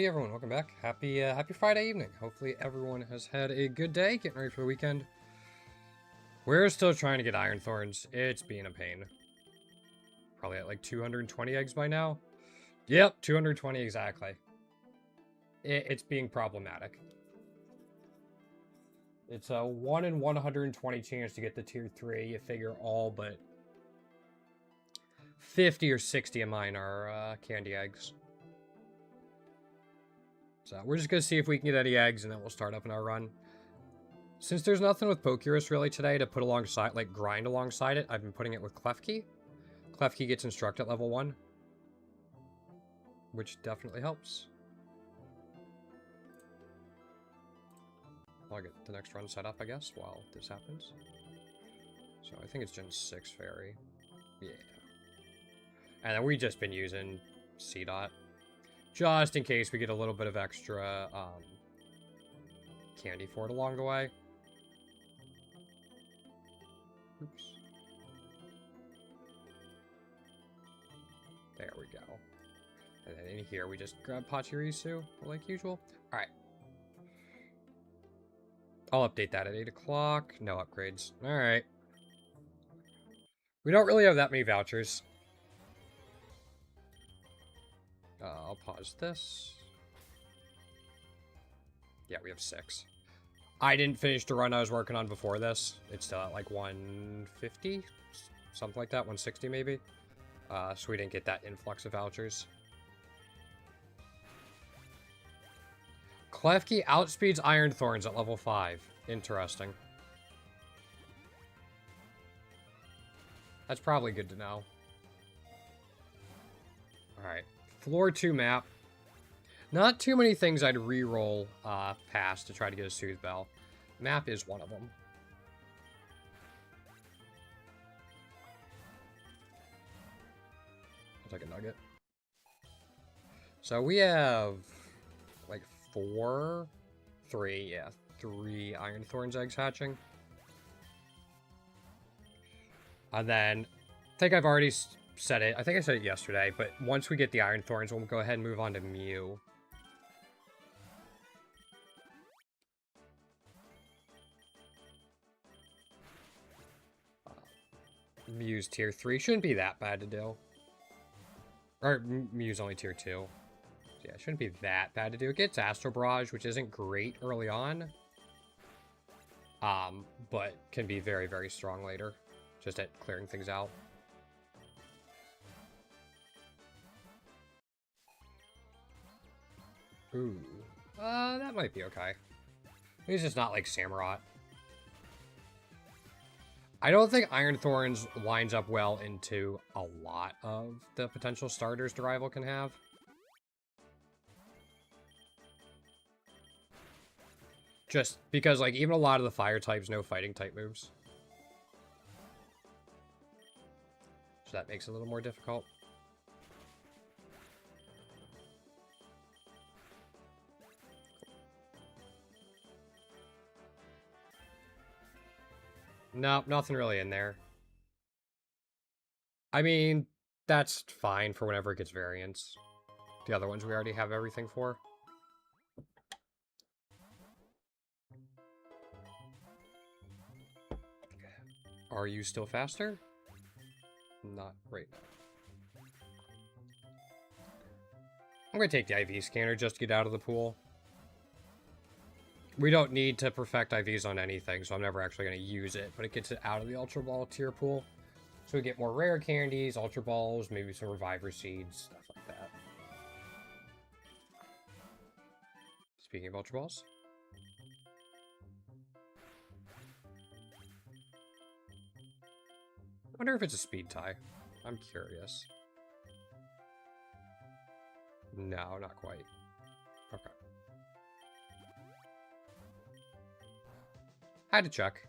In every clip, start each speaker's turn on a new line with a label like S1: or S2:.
S1: Alrighty, everyone, welcome back. Happy Friday evening. Hopefully everyone has had a good day, getting ready for the weekend. We're still trying to get Iron Thorns. It's being a pain. Probably at like 220 eggs by now. Yep, 220 exactly. It's being problematic. It's a 1 in 120 chance to get the tier 3. You figure all but 50 or 60 of mine are candy eggs. So we're just going to see if we can get any eggs, and then we'll start up in our run. Since there's nothing with Pokerogue really today to put alongside, like grind alongside it, I've been putting it with Klefki. Klefki gets Instruct at level 1, which definitely helps. I'll get the next run set up, I guess, while this happens. So I think it's Gen 6 Fairy. Yeah. And then we've just been using C-Dot. Just in case we get a little bit of extra candy for it along the way. Oops. There we go. And then in here, we just grab Pachirisu, like usual. Alright. I'll update that at 8 o'clock. No upgrades. Alright. We don't really have that many vouchers. I'll pause this. Yeah, we have 6. I didn't finish the run I was working on before this. It's still at like 150? Something like that, 160 maybe. So we didn't get that influx of vouchers. Klefki outspeeds Iron Thorns at level 5. Interesting. That's probably good to know. Alright. Floor 2 map. Not too many things I'd re-roll past to try to get a Soothe Bell. Map is one of them. I'll take a nugget. So we have like 3 Iron Thorns eggs hatching. And then, I think I've already said it. I think I said it yesterday, but once we get the Iron Thorns, we'll go ahead and move on to Mew. Mew's tier 3 shouldn't be that bad to do. Or, Mew's only tier 2. Yeah, it shouldn't be that bad to do. It gets Astro Barrage, which isn't great early on. But can be very, very strong later. Just at clearing things out. Ooh. That might be okay. He's just not like Samurott. I don't think Iron Thorns lines up well into a lot of the potential starters the rival can have. Just because, like, even a lot of the fire types know fighting type moves. So that makes it a little more difficult. Nope, nothing really in there. I mean, that's fine for whenever it gets variants. The other ones we already have everything for. Are you still faster? Not right now. I'm going to take the IV scanner just to get out of the pool. We don't need to perfect IVs on anything, so I'm never actually going to use it, but it gets it out of the Ultra Ball tier pool. So we get more rare candies, Ultra Balls, maybe some Reviver Seeds, stuff like that. Speaking of Ultra Balls. I wonder if it's a speed tie. I'm curious. No, not quite. Okay. Had to check.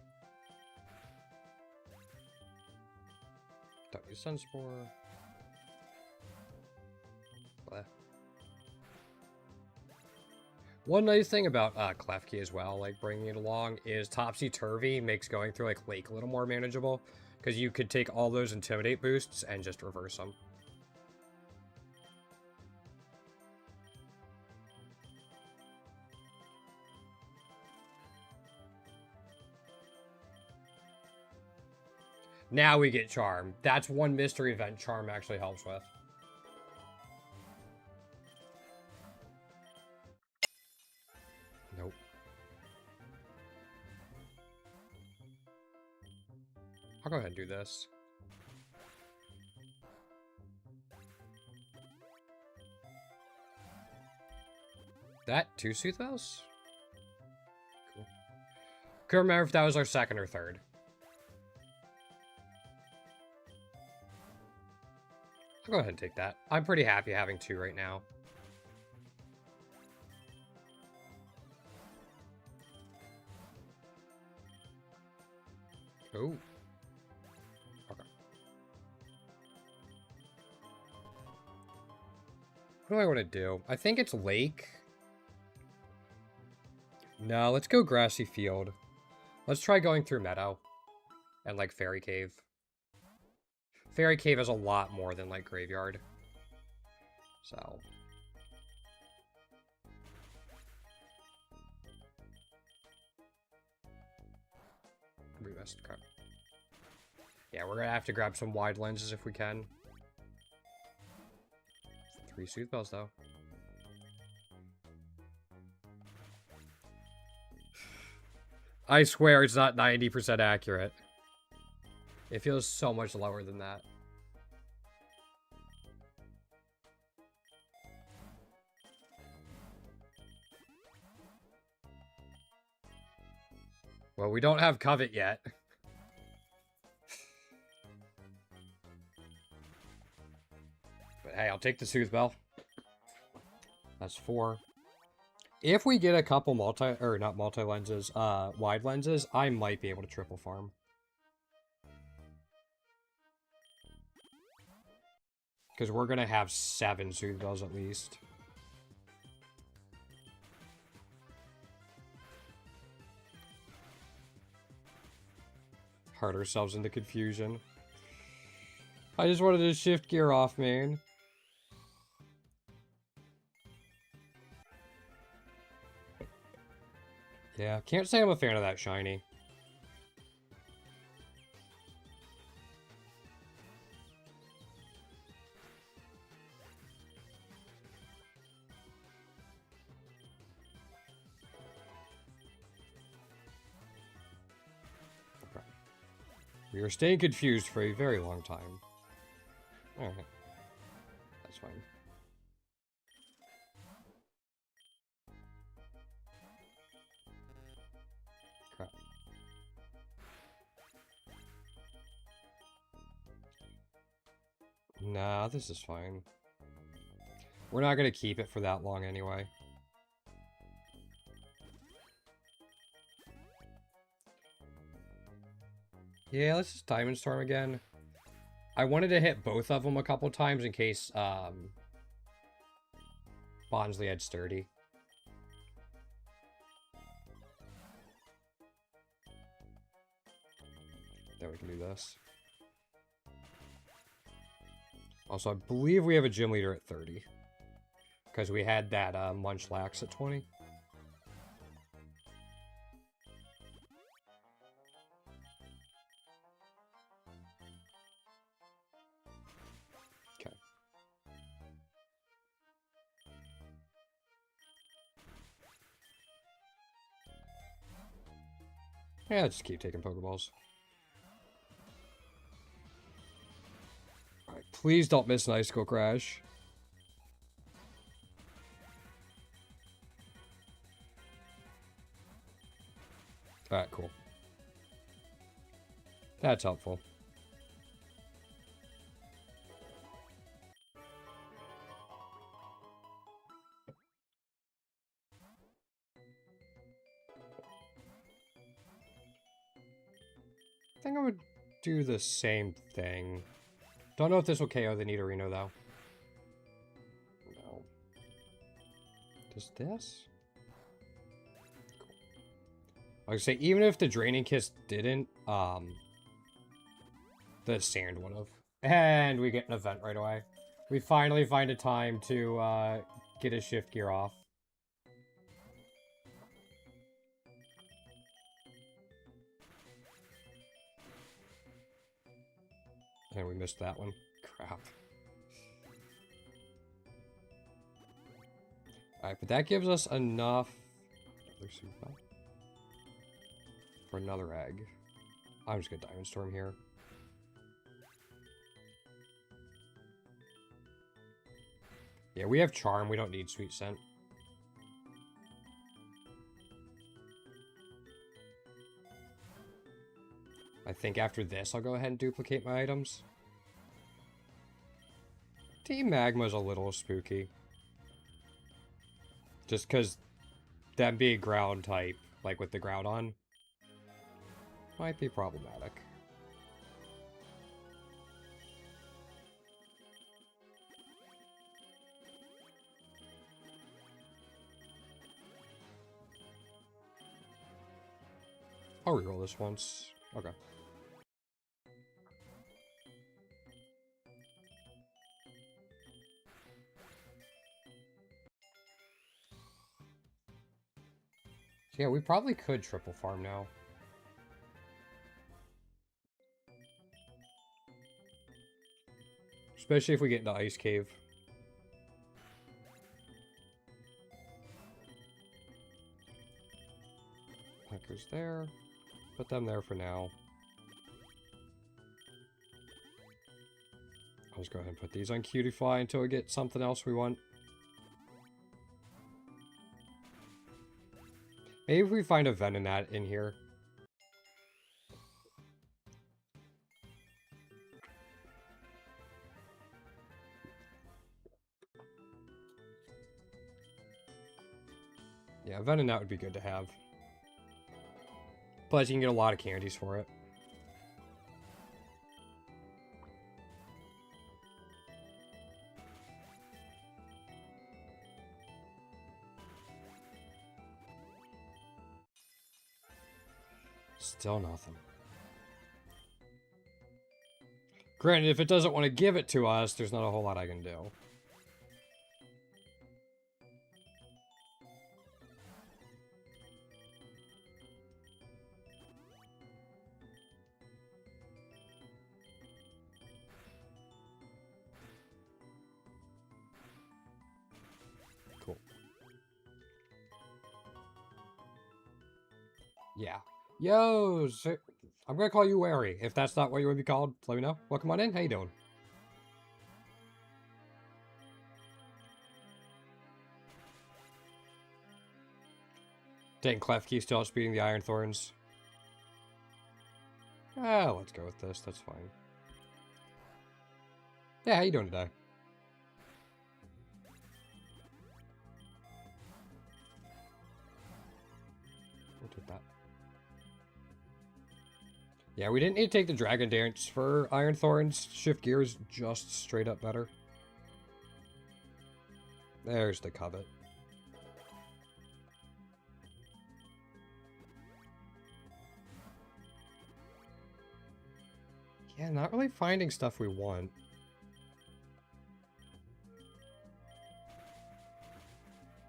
S1: Don't use Sunspore. Bleh. One nice thing about Klefki as well, like bringing it along, is Topsy-Turvy makes going through like Lake a little more manageable. Because you could take all those Intimidate boosts and just reverse them. Now we get Charm. That's one mystery event Charm actually helps with. Nope. I'll go ahead and do this. That 2 Sooth Bells? Cool. Couldn't remember if that was our second or third. I'll go ahead and take that. I'm pretty happy having 2 right now. Oh. Okay. What do I want to do? I think it's Lake. No, let's go Grassy Field. Let's try going through Meadow. And, like, Fairy Cave. Fairy Cave is a lot more than, like, Graveyard. So. We missed. Okay. Yeah, we're gonna have to grab some wide lenses if we can. 3 Sooth Bells, though. I swear it's not 90% accurate. It feels so much lower than that. Well, we don't have Covet yet. But hey, I'll take the Sooth Bell. That's 4. If we get a couple wide lenses, I might be able to triple farm. Because we're going to have 7 Sooth Bells at least. Hurt ourselves into confusion. I just wanted to shift gear off, man. Yeah, can't say I'm a fan of that shiny. Okay. We are staying confused for a very long time. Alright. That's fine. Crap. Nah, this is fine. We're not going to keep it for that long anyway. Yeah, let's just Diamond Storm again. I wanted to hit both of them a couple times in case Bonsly had Sturdy. Then we can do this. Also, I believe we have a gym leader at 30. Because we had that Munchlax at 20. Okay. Yeah, just keep taking Pokeballs. Alright, please don't miss an Icicle Crash. Alright, cool. That's helpful. I think I would do the same thing. Don't know if this will KO the Nidorino, though. No. Does this? Cool. I was gonna say, even if the Draining Kiss didn't, the Sand would have. And we get an event right away. We finally find a time to, get a shift gear off. And we missed that one. Crap. Alright, but that gives us enough for another egg. I'm just gonna Diamond Storm here. Yeah, we have Charm. We don't need Sweet Scent. I think after this, I'll go ahead and duplicate my items. Team Magma's a little spooky. Just because that being ground type, like with the Groudon, might be problematic. I'll reroll this once. Okay. Yeah, we probably could triple farm now. Especially if we get into Ice Cave. That goes there. Put them there for now. I'll just go ahead and put these on Cutify until we get something else we want. Maybe if we find a Venonat in here. Yeah, Venonat would be good to have. Plus, you can get a lot of candies for it. Still nothing. Granted, if it doesn't want to give it to us, there's not a whole lot I can do. Cool. Yeah. Yo, I'm gonna call you Youre. If that's not what you would be called, let me know. Welcome on in. How you doing? Dang, Klefki still outspeeding the Iron Thorns. Ah, let's go with this. That's fine. Yeah, how you doing today? We'll take that. Yeah, we didn't need to take the Dragon Dance for Iron Thorns. Shift Gears just straight up better. There's the Covet. Yeah, not really finding stuff we want.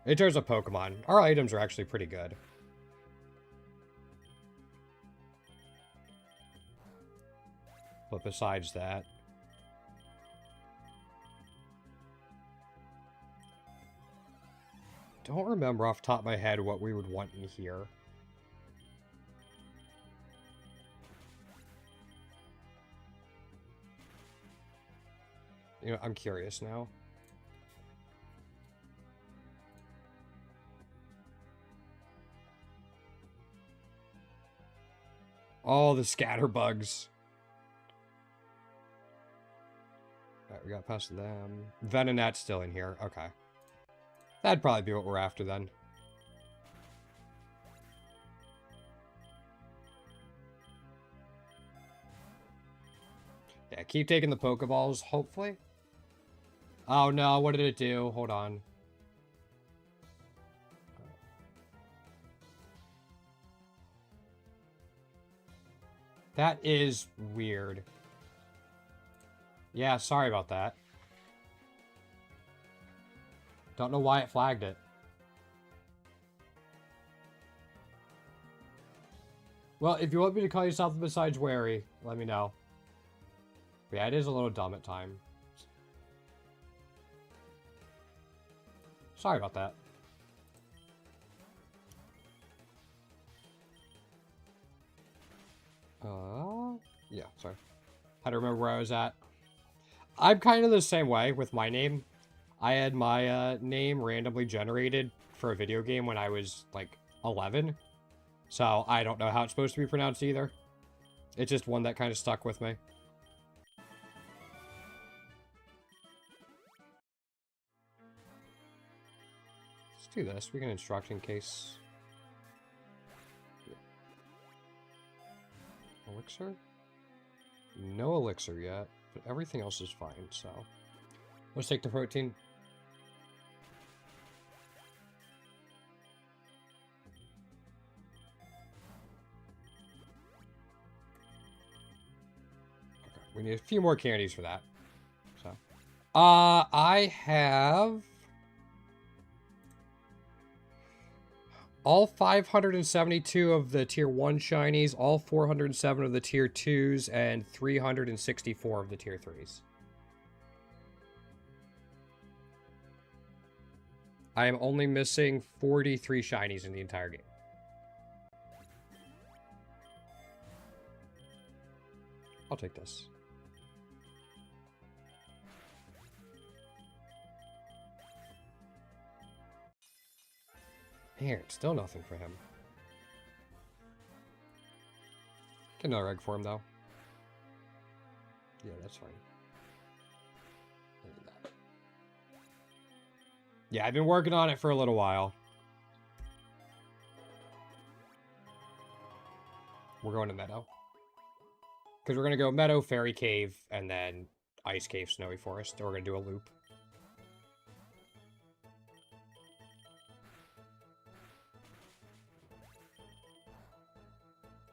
S1: In terms of Pokemon, our items are actually pretty good. But besides that... don't remember off the top of my head what we would want in here. You know, I'm curious now. Oh, the scatterbugs. Alright, we got past them. Venonat's still in here. Okay. That'd probably be what we're after then. Yeah, keep taking the Pokeballs, hopefully. Oh no, what did it do? Hold on. That is weird. Yeah, sorry about that. Don't know why it flagged it. Well, if you want me to call you something besides Wary, let me know. But yeah, it is a little dumb at times. Sorry about that. Yeah, sorry. Had to remember where I was at. I'm kind of the same way with my name. I had my name randomly generated for a video game when I was, like, 11. So I don't know how it's supposed to be pronounced either. It's just one that kind of stuck with me. Let's do this. We can instruct in case... Elixir? No elixir yet, but everything else is fine, so... Let's take the protein. Okay, we need a few more candies for that. So, I have... all 572 of the tier 1 shinies, all 407 of the tier 2s, and 364 of the tier 3s. I am only missing 43 shinies in the entire game. I'll take this. Here, it's still nothing for him. Get another egg for him, though. Yeah, that's fine. Yeah, I've been working on it for a little while. We're going to Meadow. Because we're going to go Meadow, Fairy Cave, and then Ice Cave, Snowy Forest. Or we're going to do a loop.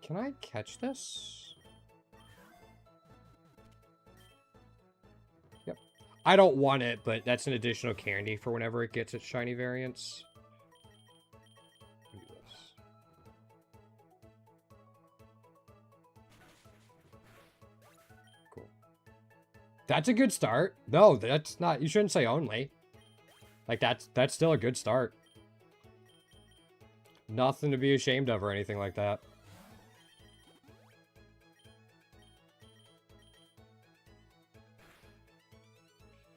S1: Can I catch this? Yep. I don't want it, but that's an additional candy for whenever it gets its shiny variants. Do this. Cool. That's a good start. No, that's not. You shouldn't say only. Like, that's still a good start. Nothing to be ashamed of or anything like that.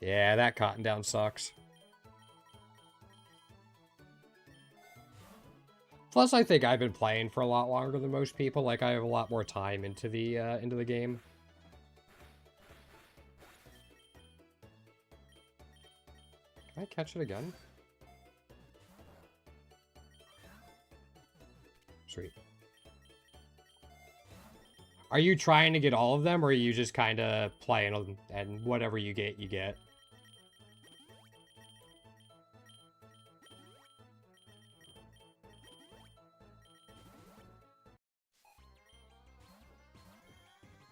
S1: Yeah, that cotton down sucks. Plus, I think I've been playing for a lot longer than most people. Like, I have a lot more time into the game. Can I catch it again? Sweet. Are you trying to get all of them, or are you just kind of playing them, and whatever you get, you get?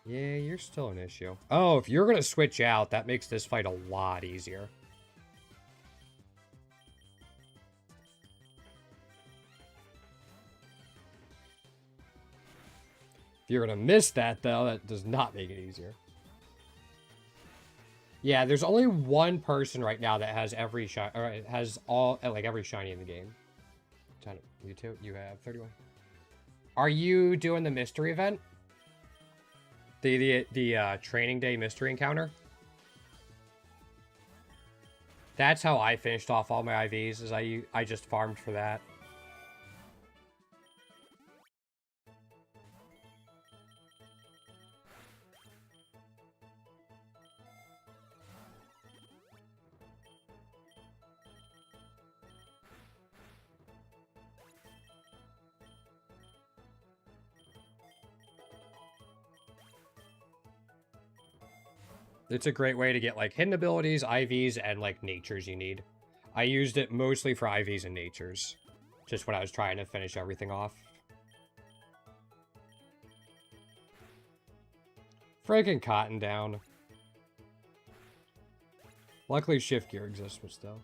S1: Yeah, you're still an issue. Oh, if you're going to switch out, that makes this fight a lot easier. If you're going to miss that, though, that does not make it easier. Yeah, there's only one person right now that has every shiny, or has all, like, every shiny in the game. You two? You have 31. Are you doing the mystery event? The training day mystery encounter? That's how I finished off all my IVs, is I just farmed for that. It's a great way to get, like, hidden abilities, IVs, and, like, natures you need. I used it mostly for IVs and natures. Just when I was trying to finish everything off. Freaking cotton down. Luckily, shift gear exists, but still.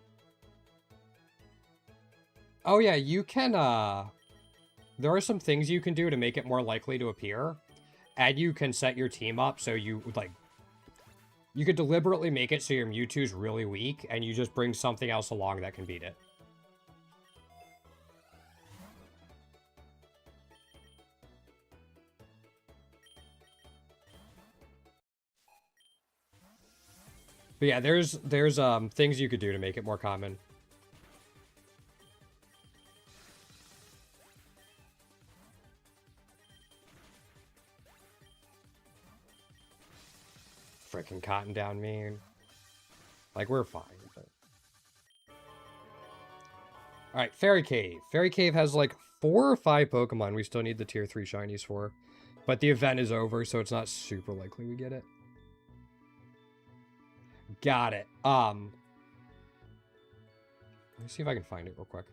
S1: Oh, yeah, you can, there are some things you can do to make it more likely to appear. And you can set your team up so you, like, You could deliberately make it so your Mewtwo's really weak, and you just bring something else along that can beat it. But yeah, there's things you could do to make it more common. Freaking cotton down mean. Like, we're fine. But... Alright, Fairy Cave. Fairy Cave has like 4 or 5 Pokemon we still need the tier 3 shinies for. But the event is over, so it's not super likely we get it. Got it. Let me see if I can find it real quick.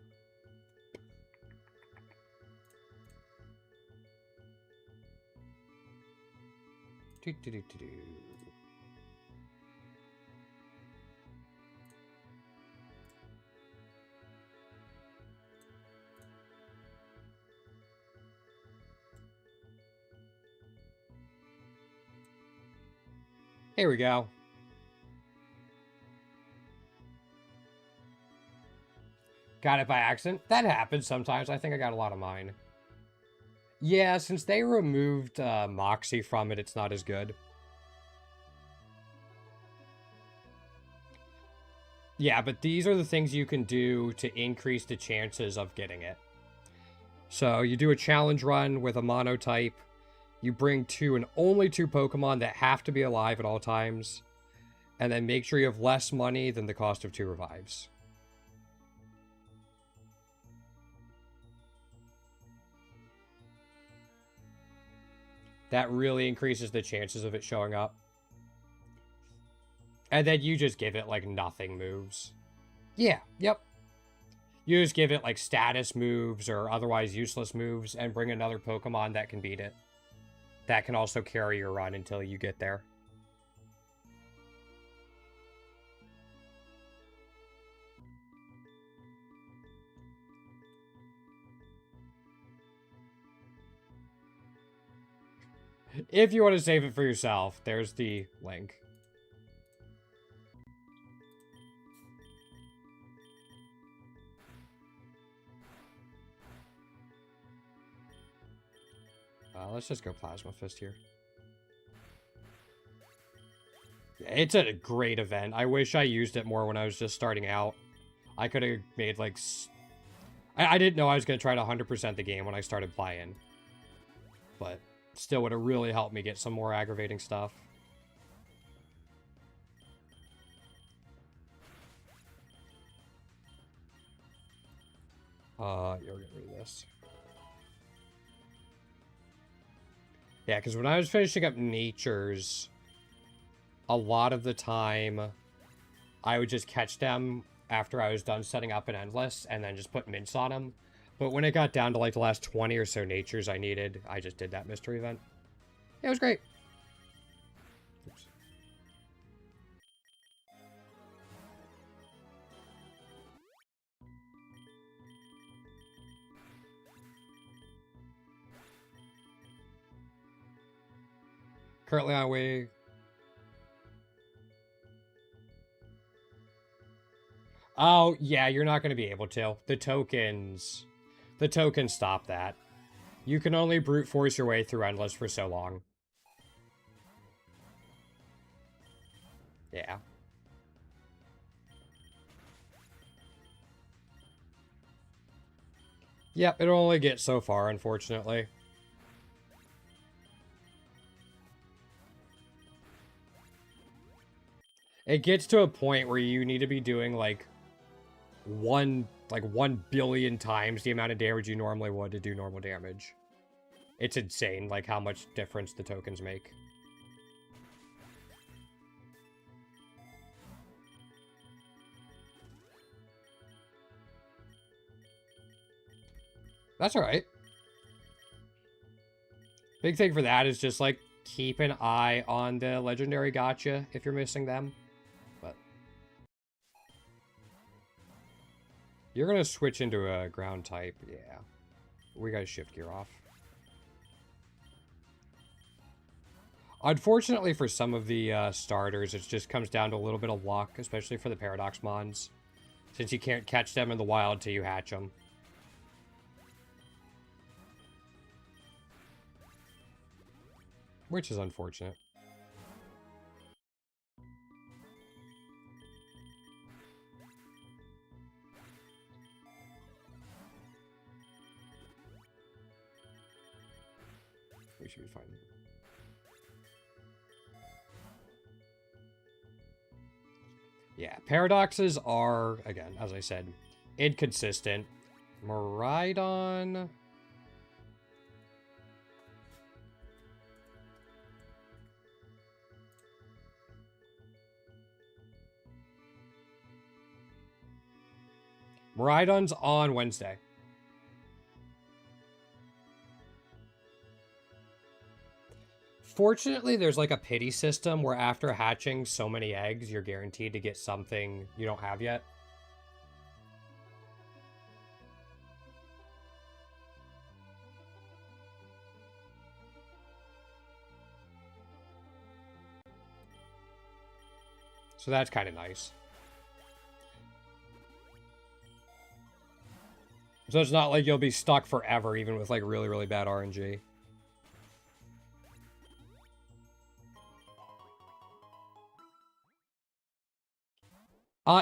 S1: Here we go. Got it by accident. That happens sometimes. I think I got a lot of mine. Yeah, since they removed Moxie from it, it's not as good. Yeah, but these are the things you can do to increase the chances of getting it. So you do a challenge run with a mono type. You bring 2 and only 2 Pokemon that have to be alive at all times. And then make sure you have less money than the cost of 2 revives. That really increases the chances of it showing up. And then you just give it, like, nothing moves. Yeah, yep. You just give it, like, status moves or otherwise useless moves and bring another Pokemon that can beat it. That can also carry your run until you get there. If you want to save it for yourself, there's the link. Let's just go Plasma Fist here. Yeah, it's a great event. I wish I used it more when I was just starting out. I could have made, like... I didn't know I was going to try to 100% the game when I started playing. But still would have really helped me get some more aggravating stuff. You'll get rid of this. Yeah, because when I was finishing up Natures, a lot of the time, I would just catch them after I was done setting up an Endless, and then just put mints on them. But when it got down to, like, the last 20 or so Natures I needed, I just did that mystery event. It was great. Oops. Currently on way. Oh, yeah, you're not going to be able to. The tokens stop that. You can only brute force your way through Endless for so long. Yeah. Yep, it'll only get so far, unfortunately. It gets to a point where you need to be doing, like 1 billion times the amount of damage you normally would to do normal damage. It's insane, like, how much difference the tokens make. That's alright. Big thing for that is just, like, keep an eye on the legendary gacha if you're missing them. But you're gonna switch into a ground type, yeah. We gotta shift gear off. Unfortunately for some of the starters, it just comes down to a little bit of luck, especially for the Paradox Mons, since you can't catch them in the wild till you hatch them. Which is unfortunate. We should be fine. Yeah, paradoxes are, again, as I said, inconsistent. Miraidon... Miraidon's on Wednesday. Fortunately, there's like a pity system where after hatching so many eggs, you're guaranteed to get something you don't have yet. So that's kind of nice. So it's not like you'll be stuck forever, even with like really, really bad RNG.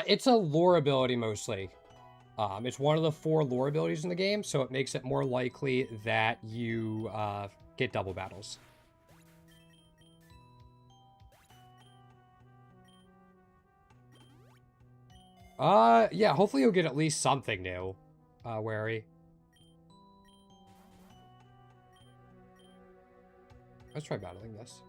S1: It's a lore ability mostly. It's one of the 4 lore abilities in the game, so it makes it more likely that you get double battles. Yeah, hopefully you'll get at least something new, Wary. Let's try battling this.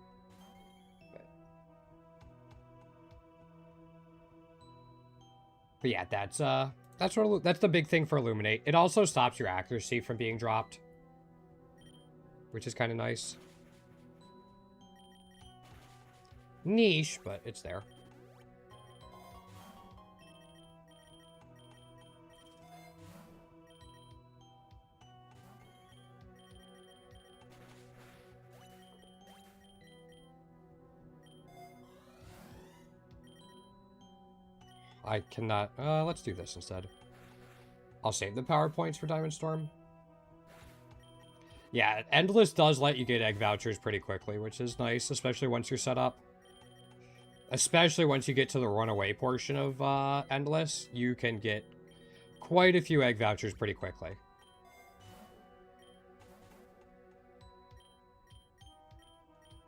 S1: But yeah, that's the big thing for Illuminate. It also stops your accuracy from being dropped, which is kind of nice. Niche, but it's there. I cannot... let's do this instead. I'll save the power points for Diamond Storm. Yeah, Endless does let you get egg vouchers pretty quickly, which is nice, especially once you're set up. Especially once you get to the runaway portion of Endless, you can get quite a few egg vouchers pretty quickly.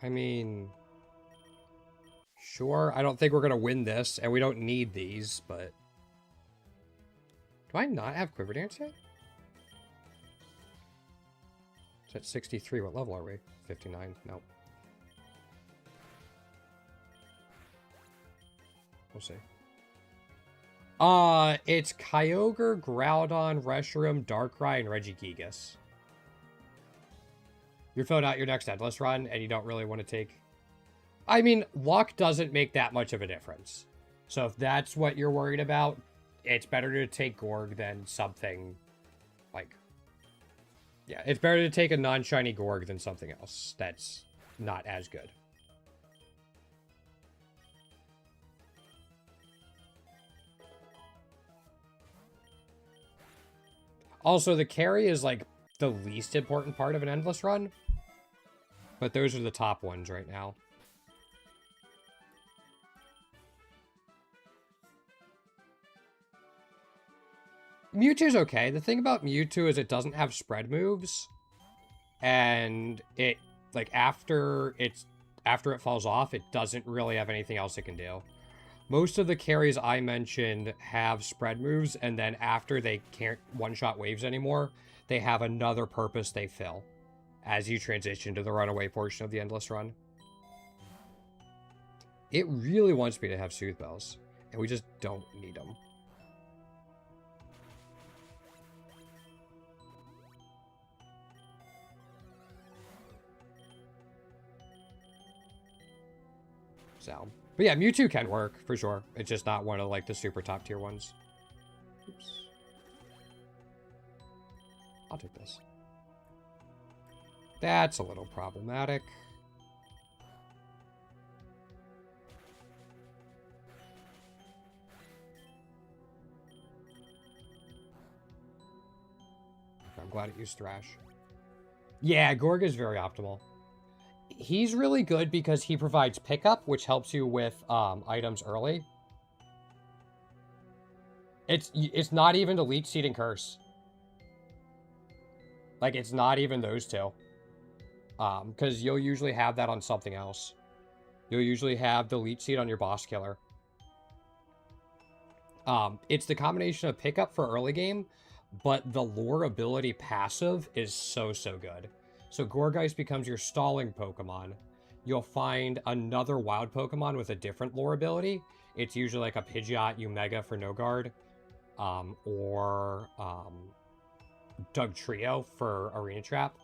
S1: I mean... Sure, I don't think we're going to win this, and we don't need these, but... Do I not have Quiver Dance yet? It's at 63. What level are we? 59. Nope. We'll see. It's Kyogre, Groudon, Reshiram, Darkrai, and Regigigas. You're filling out your next Endless run, and you don't really want to take... I mean, luck doesn't make that much of a difference. So if that's what you're worried about, it's better to take Gorg than something like... Yeah, it's better to take a non-shiny Gorg than something else that's not as good. Also, the carry is like the least important part of an Endless run. But those are the top ones right now. Mewtwo's okay. The thing about Mewtwo is it doesn't have spread moves. And it, like, after it falls off, it doesn't really have anything else it can do. Most of the carries I mentioned have spread moves, and then after they can't one-shot waves anymore, they have another purpose they fill as you transition to the runaway portion of the Endless run. It really wants me to have Soothe Bells, and we just don't need them. So, but yeah, Mewtwo can work, for sure. It's just not one of, like, the super top tier ones. Oops. I'll take this. That's a little problematic. I'm glad it used Thrash. Yeah, Gorg is very optimal. He's really good because he provides pickup, which helps you with items early. It's not even the Leech Seed and Curse. Like, it's not even those two. Because you'll usually have that on something else. You'll usually have the Leech Seed on your boss killer. It's the combination of pickup for early game, but the lore ability passive is so good. So Gourgeist becomes your stalling Pokemon. You'll find another wild Pokemon with a different lore ability. It's usually like a Pidgeot Umega for no guard. Or Dugtrio for Arena Trap.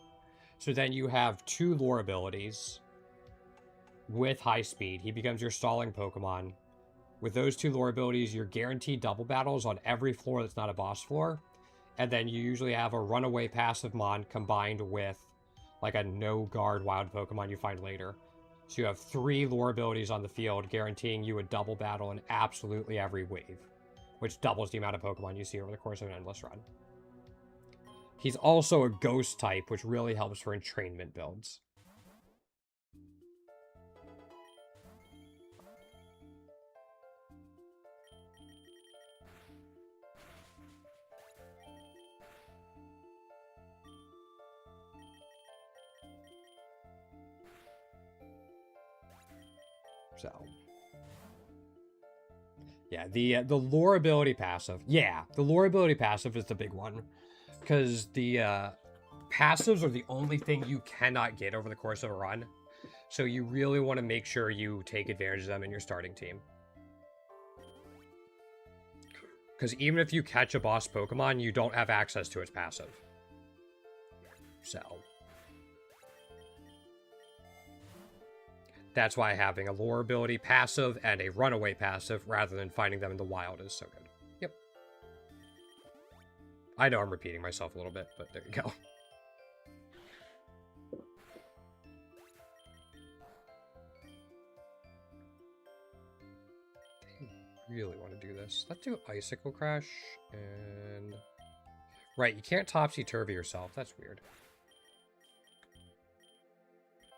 S1: So then you have 2 lore abilities with high speed. He becomes your stalling Pokemon. With those 2 lore abilities, you're guaranteed double battles on every floor that's not a boss floor. And then you usually have a runaway passive mon combined with like a no-guard wild Pokemon you find later. So you have 3 lore abilities on the field, guaranteeing you a double battle in absolutely every wave, which doubles the amount of Pokemon you see over the course of an endless run. He's also a ghost type, which really helps for entrainment builds. So, yeah, the lore ability passive. Yeah, the lore ability passive is the big one. Because the passives are the only thing you cannot get over the course of a run. So you really want to make sure you take advantage of them in your starting team. Because even if you catch a boss Pokemon, you don't have access to its passive. So that's why having a lore ability passive and a runaway passive rather than finding them in the wild is so good. Yep. I know I'm repeating myself a little bit, but there you go. I really want to do this. Let's do Icicle Crash and... Right, you can't Topsy-Turvy yourself. That's weird.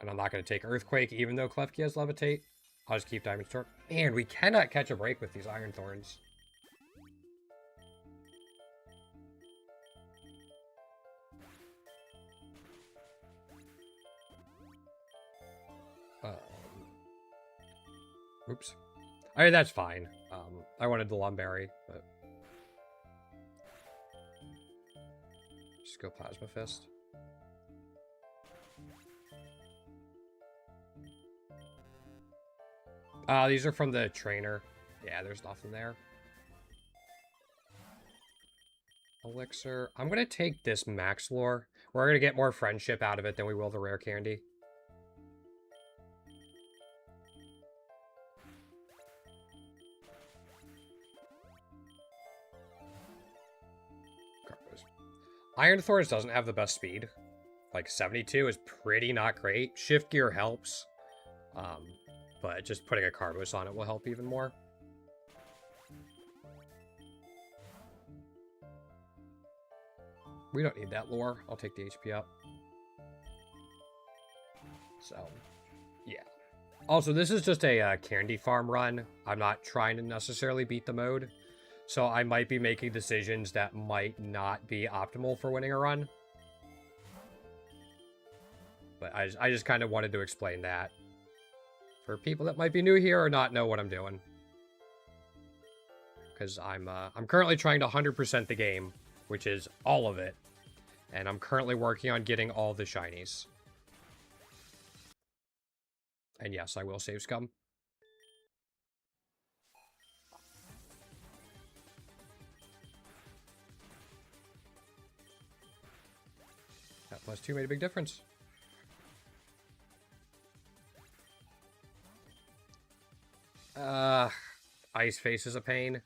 S1: And I'm not going to take Earthquake, even though Klefki has Levitate. I'll just keep Diamond Storm. Man, we cannot catch a break with these Iron Thorns. Oops. I mean, that's fine. I wanted the Lumberry, but... Just go Plasma Fist. These are from the trainer. Yeah, there's nothing there. Elixir. I'm going to take this Max Lore. We're going to get more friendship out of it than we will the rare candy. Iron Thorns doesn't have the best speed. Like, 72 is pretty not great. Shift Gear helps. But just putting a Carbos on it will help even more. We don't need that lore. I'll take the HP up. So, yeah. Also, this is just a candy farm run. I'm not trying to necessarily beat the mode. So I might be making decisions that might not be optimal for winning a run. But I just kind of wanted to explain that. For people that might be new here or not know what I'm doing. Because I'm currently trying to 100% the game, which is all of it. And I'm currently working on getting all the shinies. And yes, I will save Scum. That +2 made a big difference. Ice Face is a pain.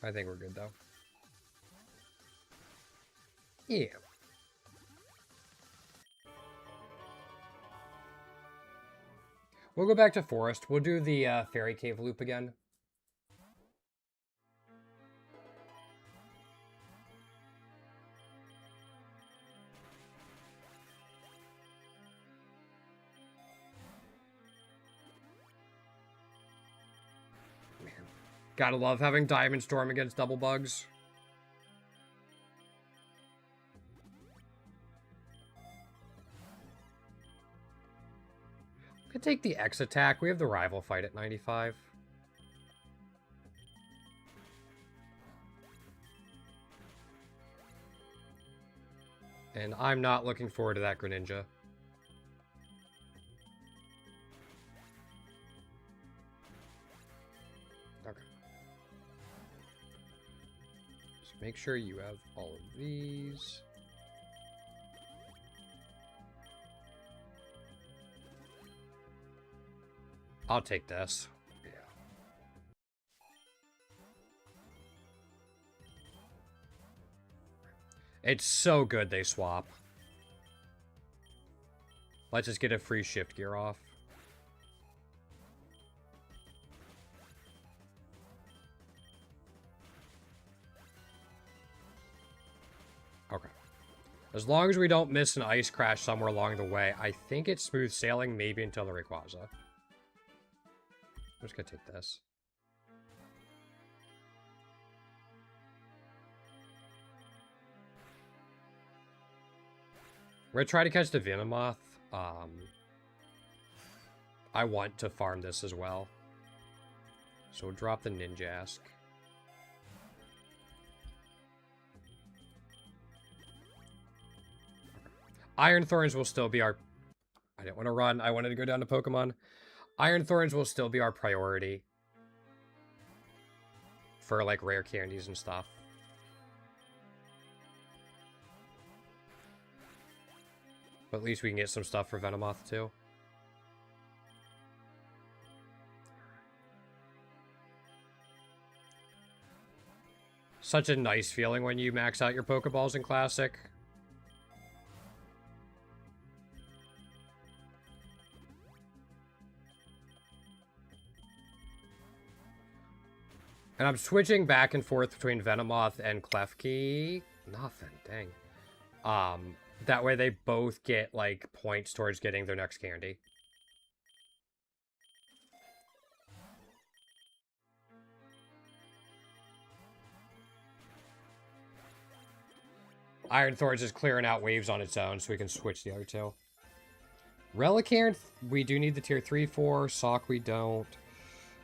S1: I think we're good, though. Yeah. We'll go back to Forest. We'll do the Fairy Cave loop again. Man. Gotta love having Diamond Storm against double bugs. Could take the X attack. We have the rival fight at 95. And I'm not looking forward to that Greninja. Okay. Just make sure you have all of these. I'll take this. Yeah. It's so good they swap. Let's just get a free shift gear off. Okay. As long as we don't miss an ice crash somewhere along the way, I think it's smooth sailing, maybe until the Rayquaza. I'm just gonna take this. We're gonna try to catch the Venomoth. I want to farm this as well. So we'll drop the Ninjask. Iron Thorns will still be our... I didn't want to run. I wanted to go down to Pokemon. Iron Thorns will still be our priority. For, like, rare candies and stuff. But at least we can get some stuff for Venomoth, too. Such a nice feeling when you max out your Pokeballs in Classic. And I'm switching back and forth between Venomoth and Klefki. Nothing, dang. That way they both get, like, points towards getting their next candy. Iron Thorns is clearing out waves on its own, so we can switch the other two. Relicanth, we do need the tier 3 for. Sock, we don't.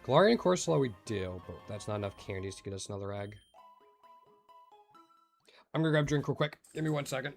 S1: Galarian and Corsola, we do, but that's not enough candies to get us another egg. I'm gonna grab a drink real quick. Give me 1 second.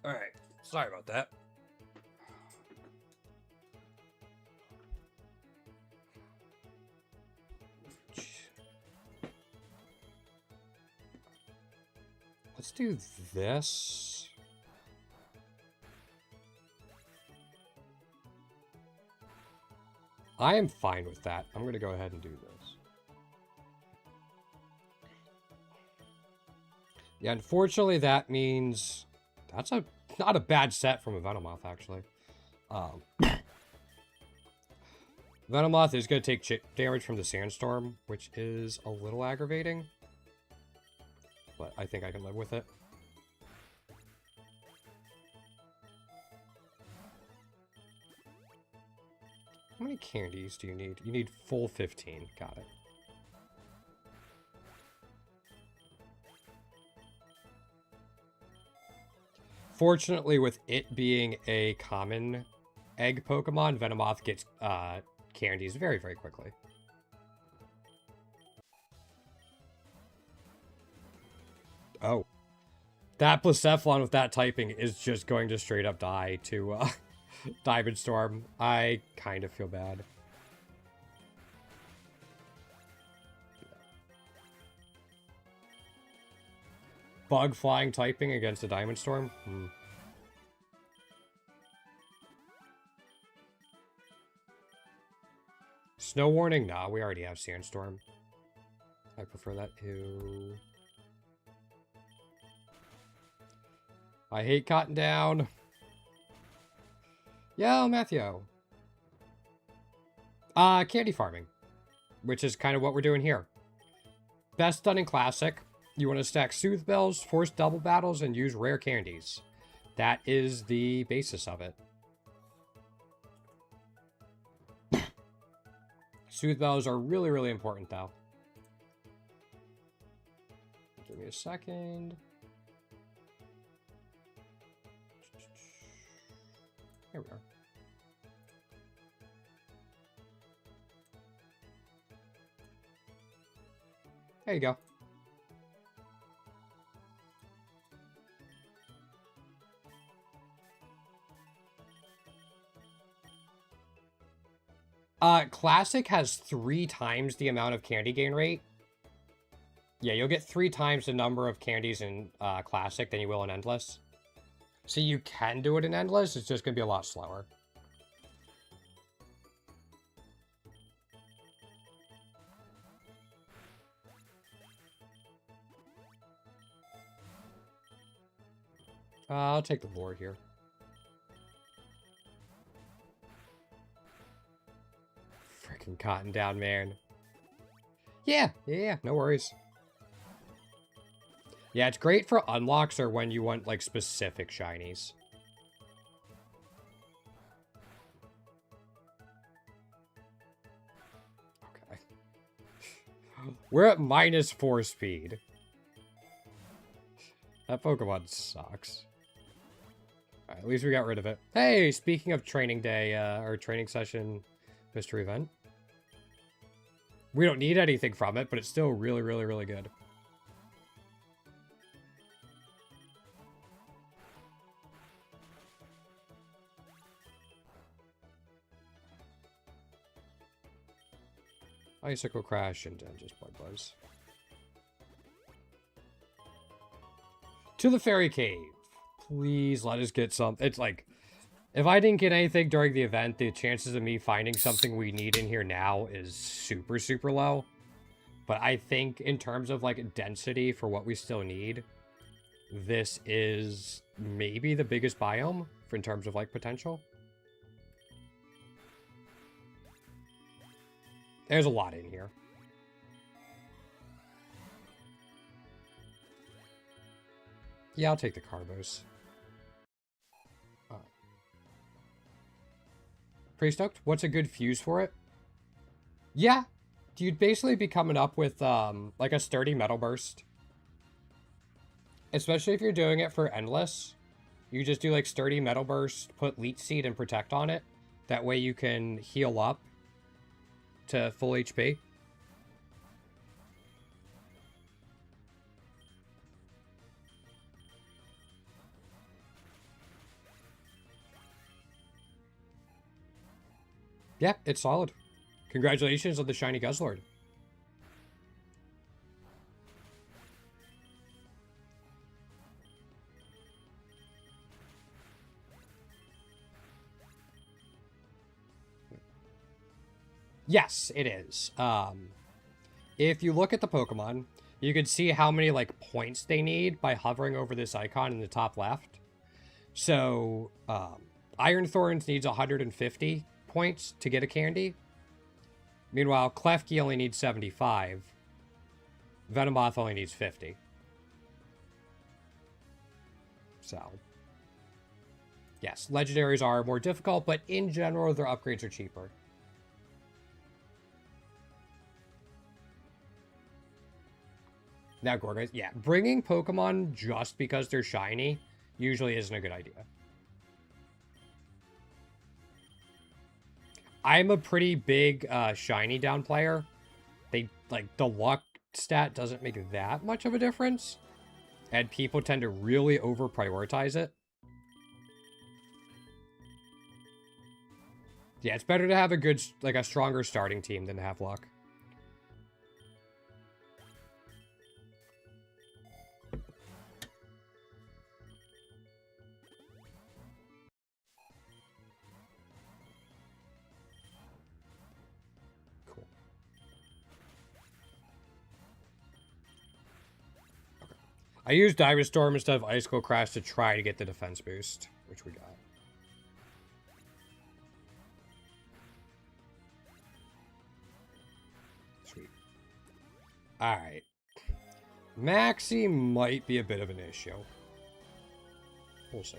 S1: Alright, sorry about that. Let's do this. I am fine with that. I'm going to go ahead and do this. Yeah, unfortunately that means... That's not a bad set from a Venomoth, actually. Venomoth is going to take damage from the Sandstorm, which is a little aggravating. But I think I can live with it. How many candies do you need? You need full 15. Got it. Fortunately, with it being a common egg Pokemon, Venomoth gets candies very, very quickly. Oh. That Blacephalon with that typing is just going to straight up die to Diamond Storm. I kind of feel bad. Bug flying typing against a Diamond Storm? Snow warning? Nah, we already have Sandstorm. I prefer that. Ew. I hate Cotton Down. Yo, Matthew. Candy farming. Which is kind of what we're doing here. Best done in Classic. You want to stack Soothe Bells, force double battles, and use rare candies. That is the basis of it. Soothe Bells are really, really important, though. Give me a second. Here we are. There you go. Classic has 3 times the amount of candy gain rate. Yeah, you'll get 3 times the number of candies in Classic than you will in Endless. So you can do it in Endless, it's just going to be a lot slower. I'll take the lure here. Freaking Cotton Down, man. Yeah, no worries. Yeah, it's great for unlocks or when you want, like, specific shinies. Okay. We're at -4 speed. That Pokemon sucks. Alright, at least we got rid of it. Hey, speaking of training day, or training session mystery event. We don't need anything from it, but it's still really, really, really good. Icicle Crash and just Blood Buzz. To the Fairy Cave. Please let us get some. It's like, if I didn't get anything during the event, the chances of me finding something we need in here now is super, super low. But I think in terms of, like, density for what we still need, this is maybe the biggest biome in terms of, like, potential. There's a lot in here. Yeah, I'll take the Carbos. Pretty stoked. What's a good fuse for it? Yeah. You'd basically be coming up with, like a sturdy Metal Burst. Especially if you're doing it for Endless. You just do, like, sturdy Metal Burst, put Leech Seed and Protect on it. That way you can heal up to full HP. Yeah, it's solid. Congratulations on the shiny Guzzlord. Yes, it is. If you look at the Pokemon, you can see how many, like, points they need by hovering over this icon in the top left. So, Iron Thorns needs 150 points to get a candy. Meanwhile, Klefki only needs 75. Venomoth only needs 50. So, yes, legendaries are more difficult, but in general, their upgrades are cheaper. Now, Gorguys, yeah, bringing Pokemon just because they're shiny usually isn't a good idea. I'm a pretty big shiny down player. They, like, the luck stat doesn't make that much of a difference. And people tend to really over-prioritize it. Yeah, it's better to have a good, like, a stronger starting team than to have luck. I used Diamond Storm instead of Icicle Crash to try to get the defense boost, which we got. Sweet. Alright. Maxi might be a bit of an issue. We'll see.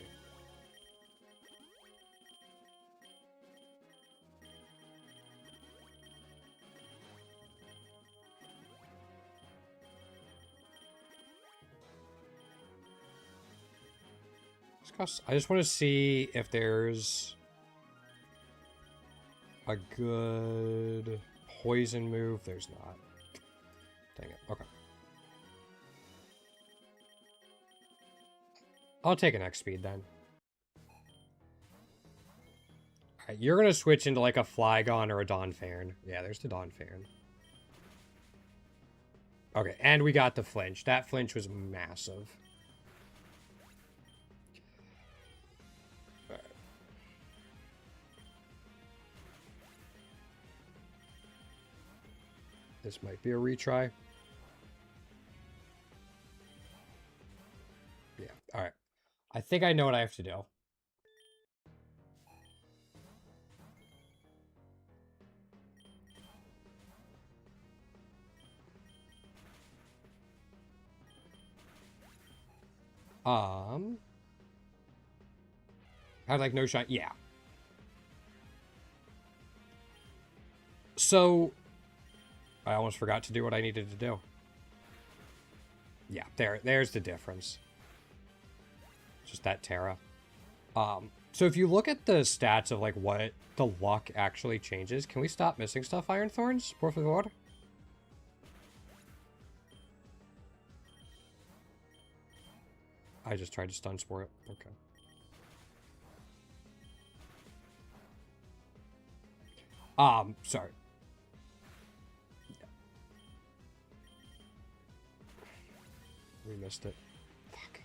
S1: I just want to see if there's a good poison move. There's not. Dang it. Okay. I'll take an X speed then. Alright, you're going to switch into like a Flygon or a Donphan. Yeah, there's the Donphan. Okay, and we got the flinch. That flinch was massive. This might be a retry. Yeah, alright. I think I know what I have to do. Had like no shot. Yeah. So I almost forgot to do what I needed to do. Yeah, there's the difference. Just that Terra. So if you look at the stats of like what the luck actually changes, can we stop missing stuff, Iron Thorns? Por favor? I just tried to stun spore it. Okay. Sorry. We missed it. Fuck.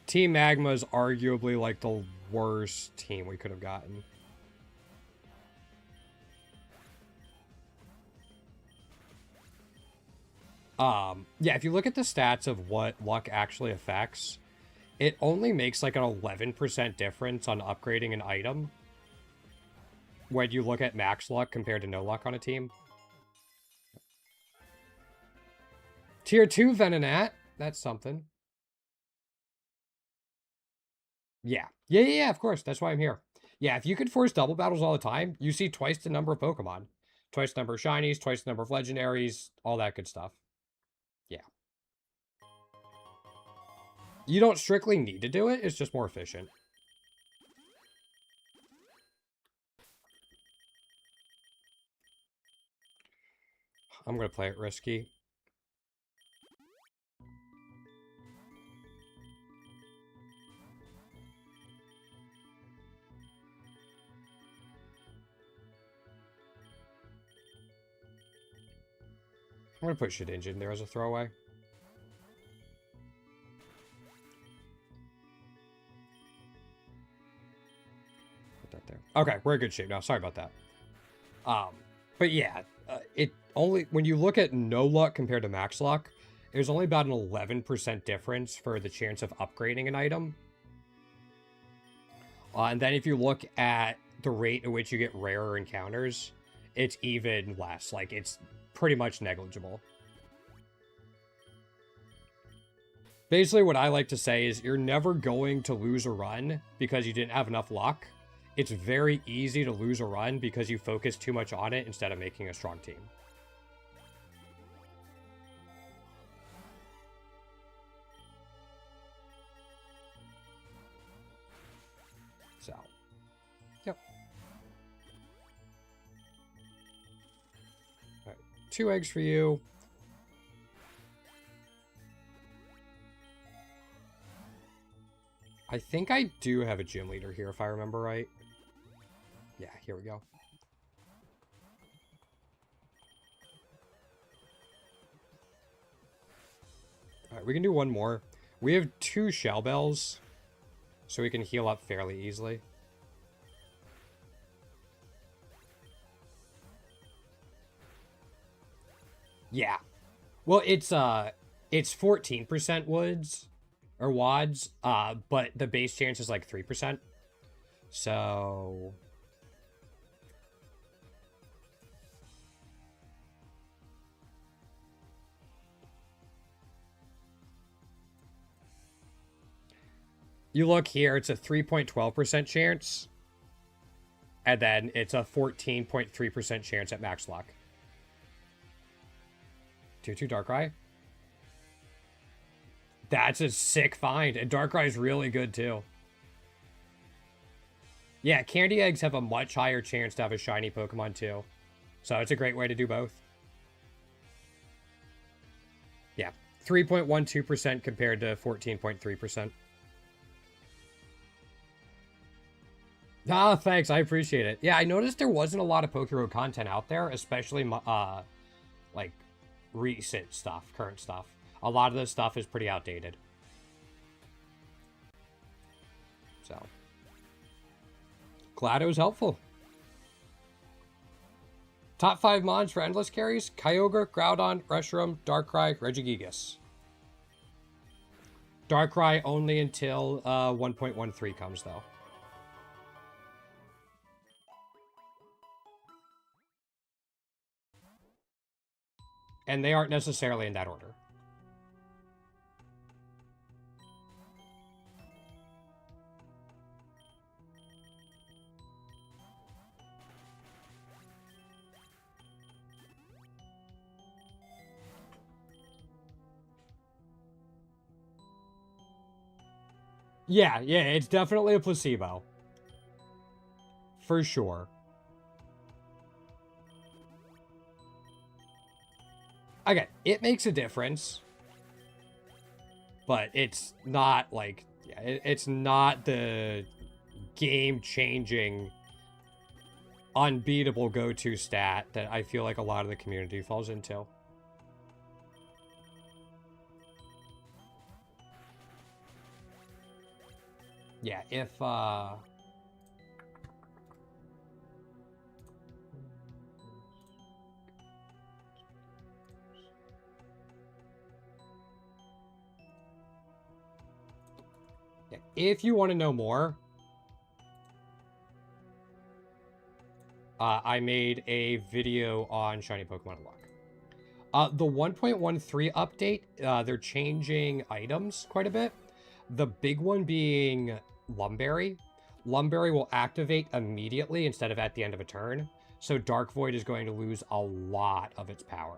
S1: Team Magma is arguably like the worst team we could have gotten. Yeah, if you look at the stats of what luck actually affects, it only makes like an 11% difference on upgrading an item when you look at max luck compared to no luck on a team. Tier 2 Venonat, that's something. Yeah. Yeah, of course. That's why I'm here. Yeah, if you could force double battles all the time, you see twice the number of Pokemon. Twice the number of shinies, twice the number of legendaries, all that good stuff. Yeah. You don't strictly need to do it, it's just more efficient. I'm going to play it risky. I'm going to put Shedinja in there as a throwaway. Put that there. Okay, we're in good shape now. Sorry about that. But yeah, it only when you look at no luck compared to max luck, there's only about an 11% difference for the chance of upgrading an item. And then if you look at the rate at which you get rarer encounters, it's even less. Like, it's pretty much negligible. Basically, what I like to say is you're never going to lose a run because you didn't have enough luck. It's very easy to lose a run because you focus too much on it instead of making a strong team. So, yep. All right, 2 eggs for you. I think I do have a gym leader here, if I remember right. Yeah, here we go. Alright, we can do one more. We have 2 shell bells, so we can heal up fairly easily. Yeah. Well, it's 14% woods or wads, but the base chance is like 3%. So you look here, it's a 3.12% chance. And then it's a 14.3% chance at max luck. 2/2 Darkrai. That's a sick find. And Darkrai's really good too. Yeah, candy eggs have a much higher chance to have a shiny Pokemon too. So it's a great way to do both. Yeah, 3.12% compared to 14.3%. Ah, thanks. I appreciate it. Yeah, I noticed there wasn't a lot of Pokerogue content out there, especially like recent stuff, current stuff. A lot of this stuff is pretty outdated. So, glad it was helpful. Top 5 mons for endless carries: Kyogre, Groudon, Reshiram, Darkrai, Regigigas. Darkrai only until 1.13 comes, though. And they aren't necessarily in that order. Yeah, it's definitely a placebo. For sure. Again, it makes a difference. But it's not like... Yeah, it's not the game-changing, unbeatable go-to stat that I feel like a lot of the community falls into. Yeah, if you want to know more, I made a video on Shiny Pokemon Unlock. The 1.13 update, they're changing items quite a bit. The big one being Lumberry. Lumberry will activate immediately instead of at the end of a turn. So Dark Void is going to lose a lot of its power.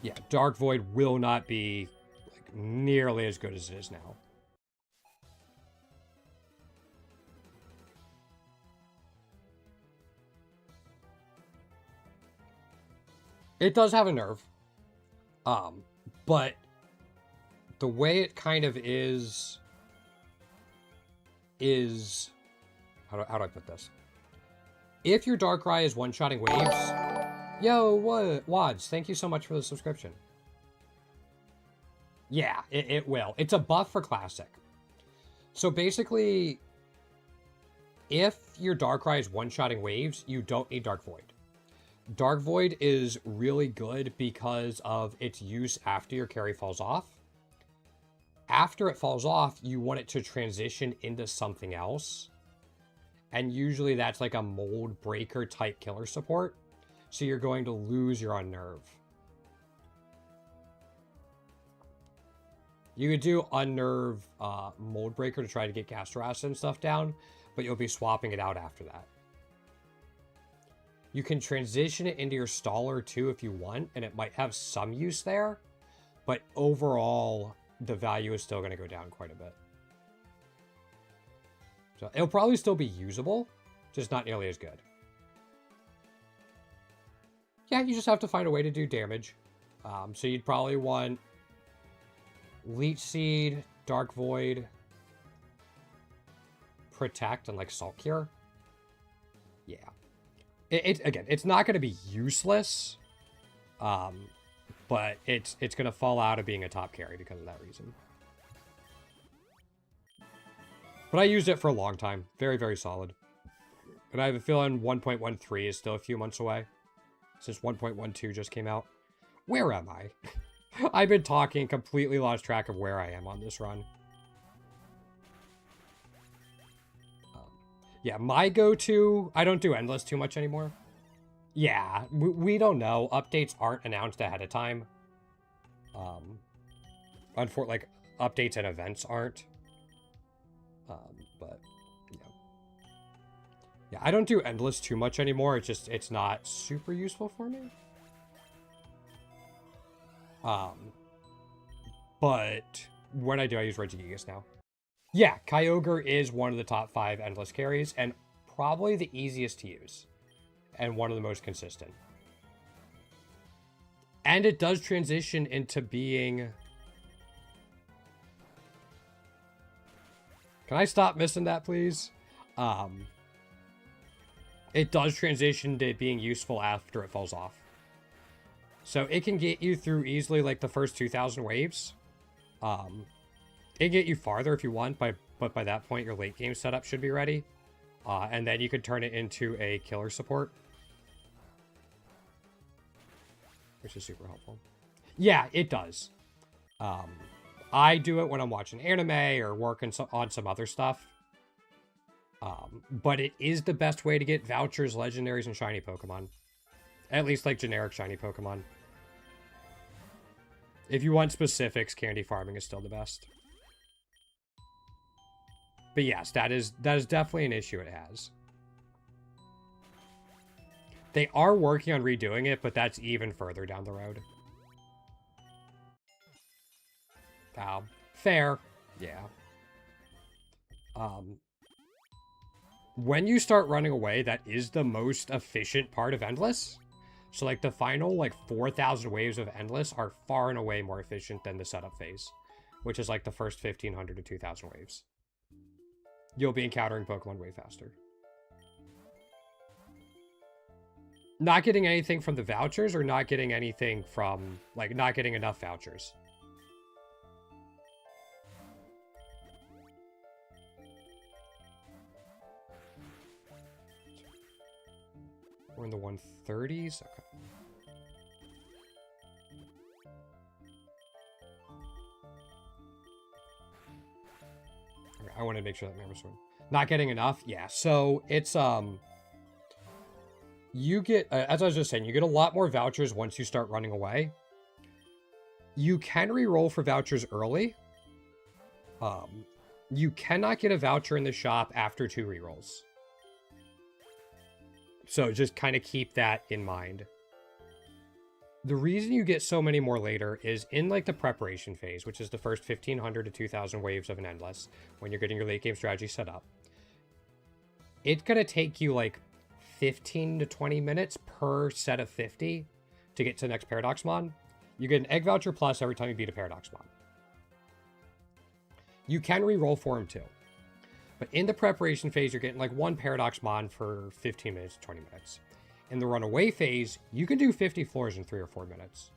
S1: Yeah, Dark Void will not be like nearly as good as it is now. It does have a nerve. But the way it kind of is how do I put this? If your Darkrai is one-shotting waves, yo, what Wads, thank you so much for the subscription. Yeah, it will. It's a buff for Classic. So basically, if your Darkrai is one-shotting waves, you don't need Dark Void. Dark Void is really good because of its use after your carry falls off. After it falls off, you want it to transition into something else. And usually that's like a mold breaker type killer support. So you're going to lose your Unnerve. You could do Unnerve mold breaker to try to get Castoras and stuff down, but you'll be swapping it out after that. You can transition it into your Staller too if you want, and it might have some use there. But overall, the value is still going to go down quite a bit. So it'll probably still be usable, just not nearly as good. Yeah, you just have to find a way to do damage. So you'd probably want Leech Seed, Dark Void, Protect, and like Salt Cure. Yeah. Again, it's not going to be useless, But it's going to fall out of being a top carry because of that reason. But I used it for a long time. Very, very solid. And I have a feeling 1.13 is still a few months away, since 1.12 just came out. Where am I? I've been talking, completely lost track of where I am on this run. Yeah, my go-to, I don't do Endless too much anymore. Yeah, we don't know. Updates aren't announced ahead of time. Like, updates and events aren't. But, yeah. Yeah, I don't do Endless too much anymore. It's not super useful for me. But when I do, I use Regigigas now. Yeah, Kyogre is one of the top 5 Endless carries, and probably the easiest to use. And one of the most consistent. And it does transition into being... Can I stop missing that, please? It does transition to being useful after it falls off. So it can get you through easily, like, the first 2,000 waves. It can get you farther if you want, but by that point, your late game setup should be ready. And then you could turn it into a killer support. Which is super helpful. Yeah, it does. I do it when I'm watching anime or working on some other stuff. But it is the best way to get vouchers, legendaries, and shiny Pokemon. At least, like, generic shiny Pokemon. If you want specifics, candy farming is still the best. But yes, that is definitely an issue it has. They are working on redoing it, but that's even further down the road. Fair. Yeah. When you start running away, that is the most efficient part of Endless. So, like, the final, like, 4,000 waves of Endless are far and away more efficient than the setup phase, which is, like, the first 1,500 to 2,000 waves. You'll be encountering Pokemon way faster. Not getting anything from the vouchers or not getting anything from, like, not getting enough vouchers? We're in the 130s? Okay. Okay, I want to make sure that memory swim. Not getting enough? Yeah, so it's, you get, as I was just saying, you get a lot more vouchers once you start running away. You can re-roll for vouchers early. You cannot get a voucher in the shop after 2 re-rolls. So just kind of keep that in mind. The reason you get so many more later is in, like, the preparation phase, which is the first 1,500 to 2,000 waves of an Endless, when you're getting your late game strategy set up. It's going to take you, like, 15 to 20 minutes per set of 50 to get to the next Paradoxmon. You get an Egg Voucher Plus every time you beat a Paradoxmon. You can re-roll for him too. But in the preparation phase, you're getting like 1 Paradoxmon for 15 minutes to 20 minutes. In the runaway phase, you can do 50 floors in 3 or 4 minutes.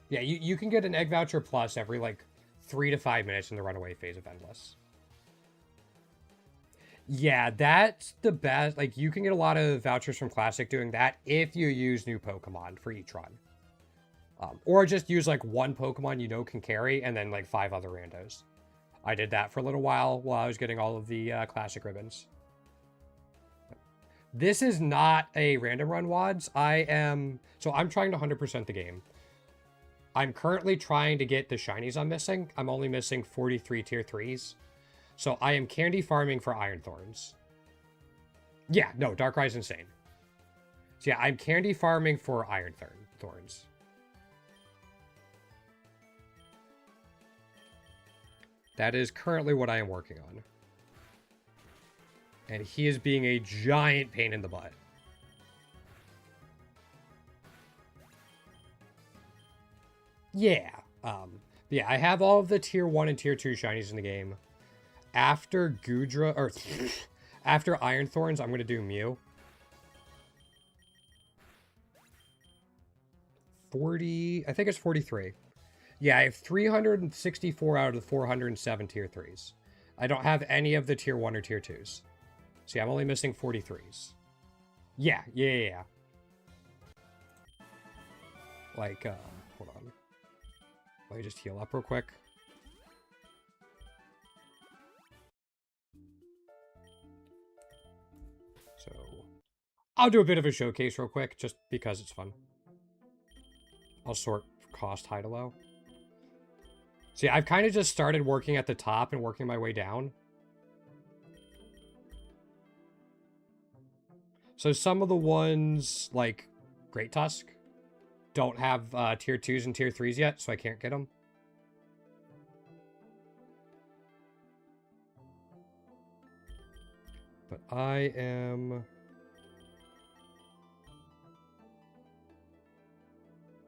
S1: Yeah, you can get an Egg Voucher Plus every like 3 to 5 minutes in the runaway phase of Endless. Yeah, that's the best. Like, you can get a lot of vouchers from Classic doing that if you use new Pokemon for each run. Or just use, like, 1 Pokemon you know can carry, and then, like, 5 other randos. I did that for a little while I was getting all of the Classic ribbons. This is not a random run, WADs. So I'm trying to 100% the game. I'm currently trying to get the shinies I'm missing. I'm only missing 43 tier 3s. So I am candy farming for Iron Thorns. Yeah, no, Darkrai's insane. So yeah, I'm candy farming for Iron Thorns. That is currently what I am working on. And he is being a giant pain in the butt. Yeah. Yeah, I have all of the tier 1 and tier 2 shinies in the game. After Gudra, or After Iron Thorns, I'm going to do Mew. 40... I think it's 43. Yeah, I have 364 out of the 407 tier 3s. I don't have any of the tier 1 or tier 2s. See, I'm only missing 43s. Yeah. Like, hold on. Let me just heal up real quick. So, I'll do a bit of a showcase real quick, just because it's fun. I'll sort cost high to low. See, I've kind of just started working at the top and working my way down. So some of the ones, like Great Tusk, don't have tier 2s and tier 3s yet, so I can't get them. But I am...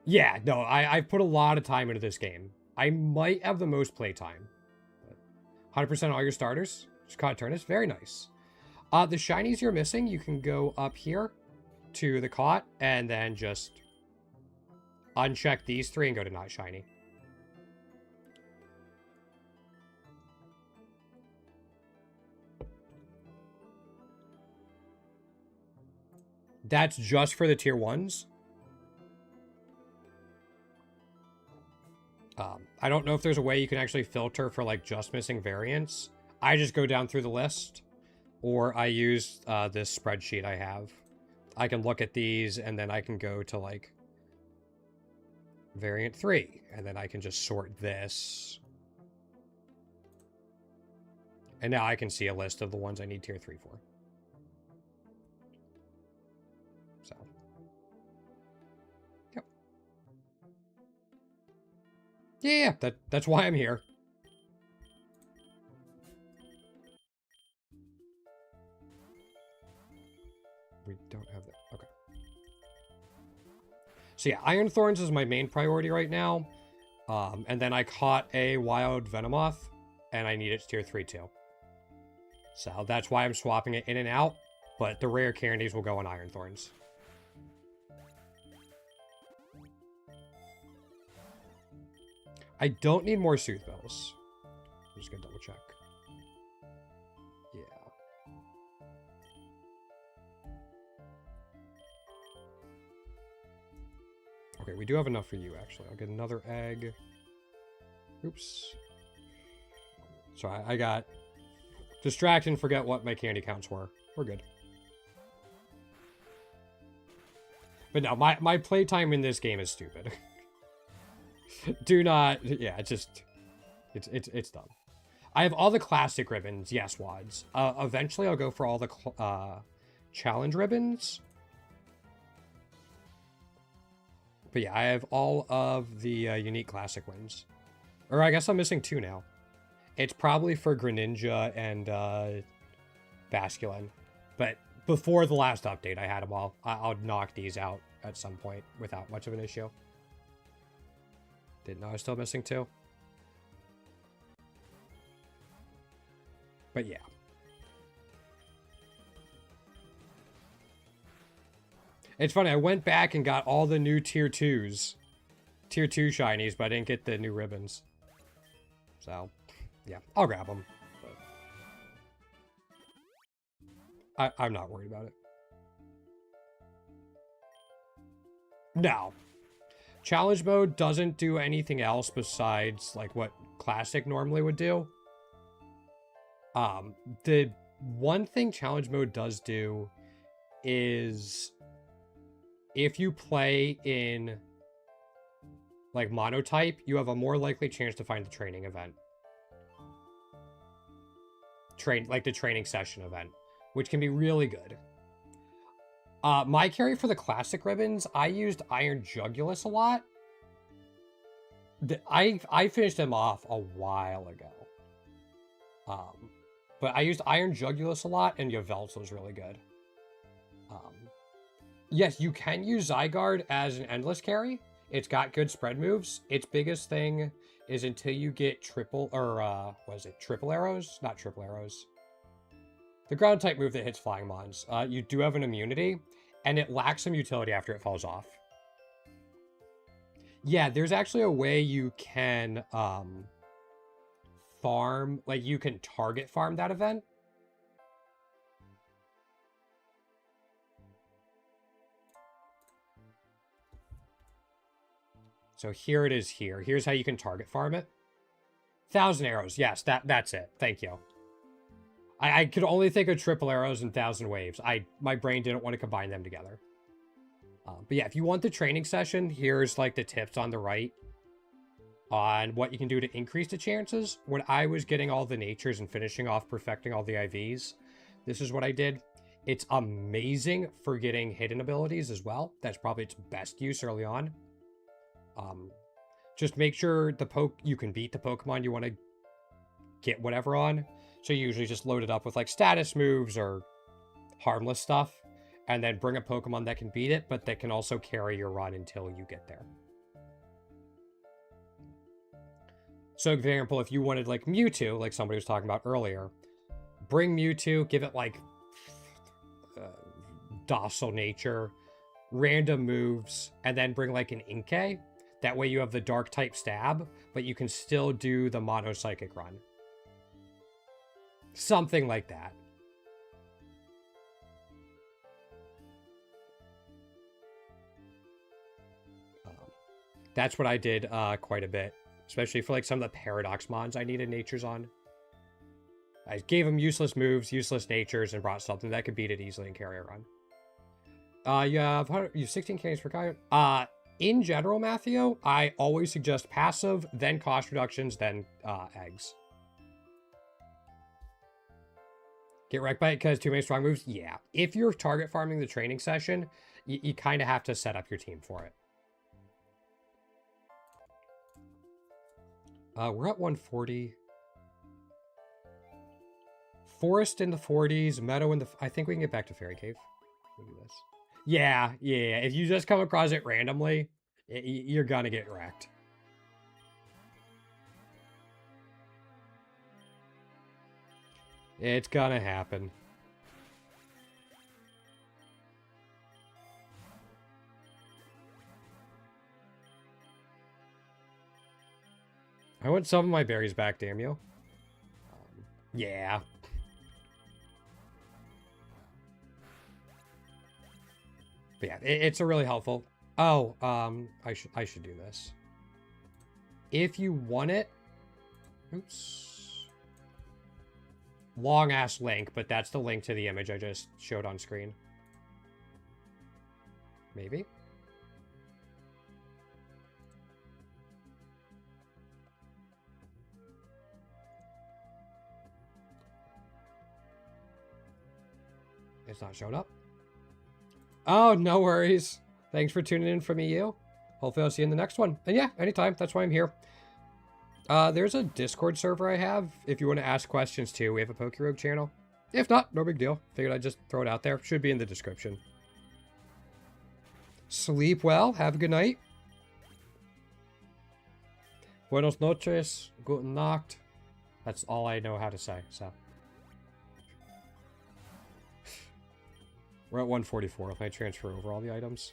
S1: Yeah, no, I've put a lot of time into this game. I might have the most playtime. 100% all your starters. Just caught Turnus. Very nice. The shinies you're missing, you can go up here to the caught and then just uncheck these 3 and go to not shiny. That's just for the tier 1s. I don't know if there's a way you can actually filter for like just missing variants. I just go down through the list, or I use this spreadsheet I have. I can look at these and then I can go to like variant 3 and then I can just sort this. And now I can see a list of the ones I need tier 3 for. So. Yep. Yeah, that's why I'm here. We don't have that. Okay. So yeah, Iron Thorns is my main priority right now. And then I caught a wild Venomoth, and I need its tier 3 too. So that's why I'm swapping it in and out. But the rare candies will go on Iron Thorns. I don't need more Sooth Bells. I'm just gonna double check. Yeah. Okay, we do have enough for you, actually. I'll get another egg. Oops. So I got distracted and forget what my candy counts were. We're good. But no, my playtime in this game is stupid. Do not... Yeah, it's just... It's dumb. I have all the classic ribbons. Yes, Wads. Eventually, I'll go for all the challenge ribbons. But yeah, I have all of the unique classic wins. Or I guess I'm missing 2 now. It's probably for Greninja and Basculin. But before the last update, I had them all. I'll knock these out at some point without much of an issue. Didn't know I was still missing 2. But yeah. It's funny, I went back and got all the new tier 2s. Tier 2 shinies, but I didn't get the new ribbons. So, yeah, I'll grab them. But I'm not worried about it. No. Challenge mode doesn't do anything else besides, like, what Classic normally would do. The one thing challenge mode does do is if you play in like monotype, you have a more likely chance to find the training event. Like the training session event, which can be really good. My carry for the classic ribbons, I used Iron Jugulus a lot. I finished them off a while ago. But I used Iron Jugulus a lot, and Yveltal was really good. Yes, you can use Zygarde as an endless carry. It's got good spread moves. Its biggest thing is until you get triple, or, what is it? Triple arrows? Not triple arrows. The ground type move that hits flying mons. You do have an immunity, and it lacks some utility after it falls off. Yeah, there's actually a way you can farm, like you can target farm that event. So here it is here. Here's how you can target farm it. 1,000 arrows. Yes, that's it. Thank you. I could only think of triple arrows and 1,000 waves. My brain didn't want to combine them together. But yeah, if you want the training session, here's like the tips on the right on what you can do to increase the chances. When I was getting all the natures and finishing off perfecting all the IVs, this is what I did. It's amazing for getting hidden abilities as well. That's probably its best use early on. Just make sure you can beat the Pokemon you want to get whatever on. So you usually just load it up with like status moves or harmless stuff, and then bring a Pokemon that can beat it, but that can also carry your run until you get there. So, for example, if you wanted like Mewtwo, like somebody was talking about earlier, bring Mewtwo, give it like docile nature, random moves, and then bring like an Inkay. That way you have the dark type stab, but you can still do the mono psychic run. Something like that. That's what I did quite a bit. Especially for like some of the Paradox mons I needed natures on. I gave them useless moves, useless natures, and brought something that could beat it easily and carry a run. You have 16 candies per guy. In general, Matthew, I always suggest passive, then cost reductions, then eggs. Get wrecked by it because too many strong moves? Yeah. If you're target farming the training session, you kind of have to set up your team for it. We're at 140. Forest in the 40s, meadow in the... I think we can get back to Fairy Cave. We'll do this. Yeah. If you just come across it randomly, you're gonna get wrecked. It's gonna happen. I want some of my berries back, damn you. Yeah. But yeah, it's a really helpful. Oh, I should do this. If you want it, oops. Long ass link, but that's the link to the image I just showed on screen. Maybe. It's not showing up. Oh, no worries. Thanks for tuning in for me, you. Hopefully I'll see you in the next one. And yeah, anytime. That's why I'm here. There's a Discord server I have. If you want to ask questions too, we have a Pokerogue channel. If not, no big deal. Figured I'd just throw it out there. Should be in the description. Sleep well. Have a good night. Buenos noches. Guten Nacht. That's all I know how to say, so. We're at 144. If I transfer over all the items.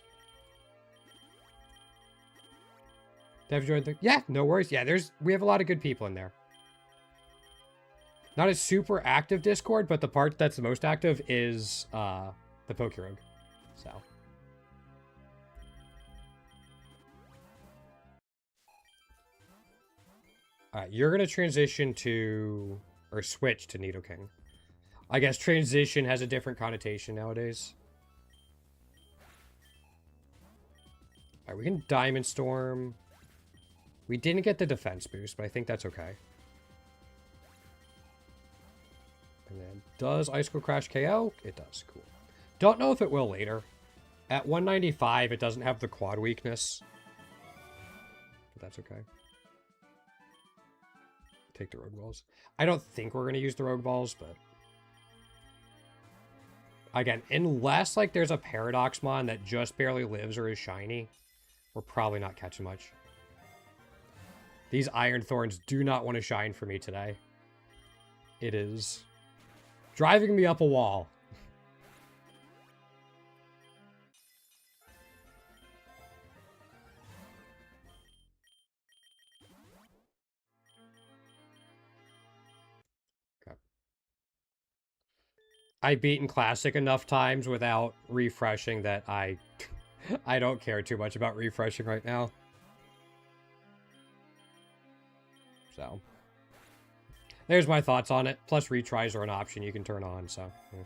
S1: Have you joined the... Yeah, no worries. Yeah, we have a lot of good people in there. Not a super active Discord, but the part that's the most active is the Pokerogue. So. Alright, you're going to transition to... or switch to Nidoking. I guess transition has a different connotation nowadays. Alright, we can Diamond Storm. We didn't get the defense boost, but I think that's okay. And then, does Icicle Crash KO? It does. Cool. Don't know if it will later. At 195, it doesn't have the quad weakness. But that's okay. Take the Rogue Balls. I don't think we're going to use the Rogue Balls, but... Again, unless like there's a Paradox Mon that just barely lives or is shiny, we're probably not catching much. These Iron Thorns do not want to shine for me today. It is Driving me up a wall. Okay. I've beaten Classic enough times without refreshing that I don't care too much about refreshing right now. So, there's my thoughts on it. Plus, retries are an option you can turn on, so. Yeah.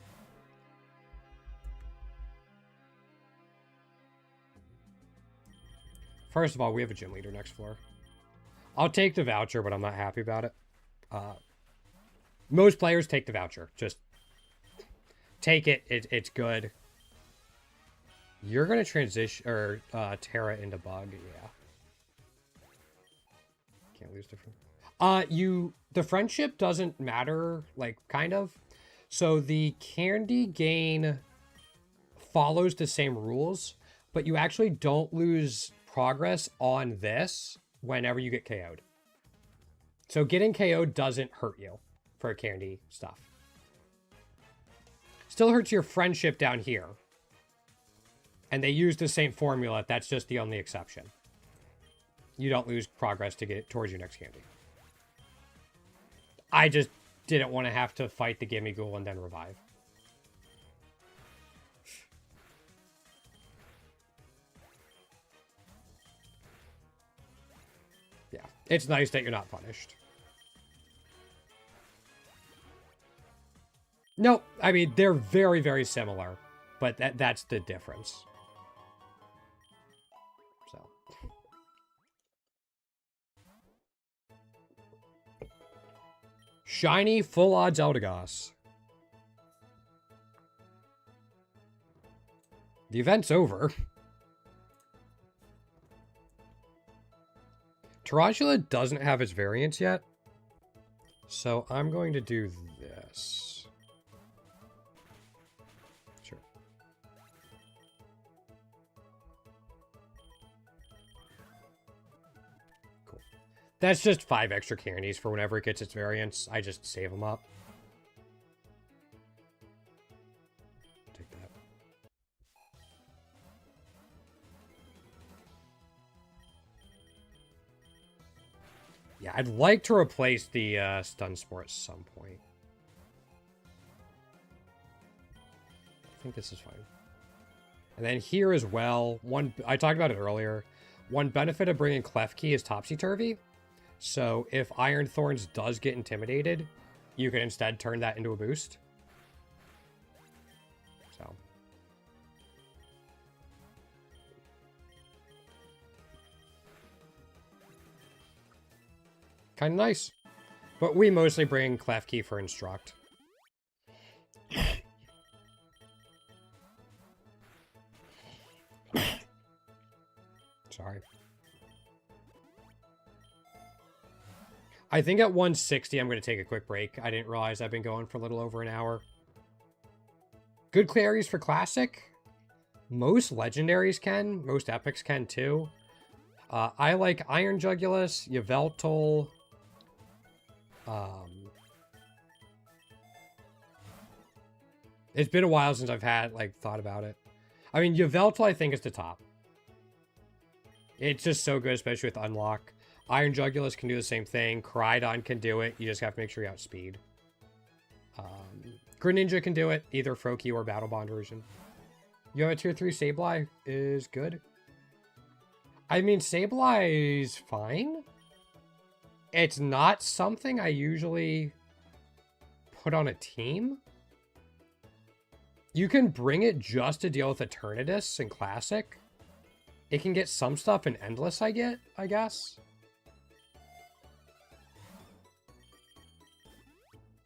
S1: First of all, we have a gym leader next floor. I'll take the voucher, but I'm not happy about it. Most players take the voucher. Just take it. It's good. You're going to transition, or Terra into Bug, yeah. Can't lose different. The friendship doesn't matter, like, kind of. So the candy gain follows the same rules, but you actually don't lose progress on this whenever you get KO'd. So getting KO'd doesn't hurt you for candy stuff. Still hurts your friendship down here. And they use the same formula. That's just the only exception. You don't lose progress to get towards your next candy. I just didn't want to have to fight the Gimme Ghoul and then revive. Yeah, it's nice that you're not punished. No, I mean, they're very, very similar, but that's the difference. So. Shiny full odds Eldegoss. The event's over. Tarantula doesn't have its variants yet, so I'm going to do this. Sure. Cool. That's just 5 extra candies for whenever it gets its variants. I just save them up. Take that. Yeah, I'd like to replace the stun spore at some point. I think this is fine. And then here as well, I talked about it earlier. One benefit of bringing Klefki is Topsy-Turvy. So if Iron Thorns does get intimidated, you can instead turn that into a boost. So. Kind of nice. But we mostly bring Klefki for Instruct. Sorry. I think at 160, I'm going to take a quick break. I didn't realize I've been going for a little over an hour. Good claries for Classic. Most Legendaries can. Most Epics can, too. I like Iron Jugulus, Yveltal. It's been a while since I've thought about it. I mean, Yveltal, I think, is the top. It's just so good, especially with Unlock. Iron Jugulus can do the same thing. Koraidon can do it. You just have to make sure you outspeed. Greninja can do it. Either Froakie or Battle Bond version. You have a tier 3 Sableye is good. I mean, Sableye is fine. It's not something I usually put on a team. You can bring it just to deal with Eternatus and Classic. It can get some stuff in Endless, I guess.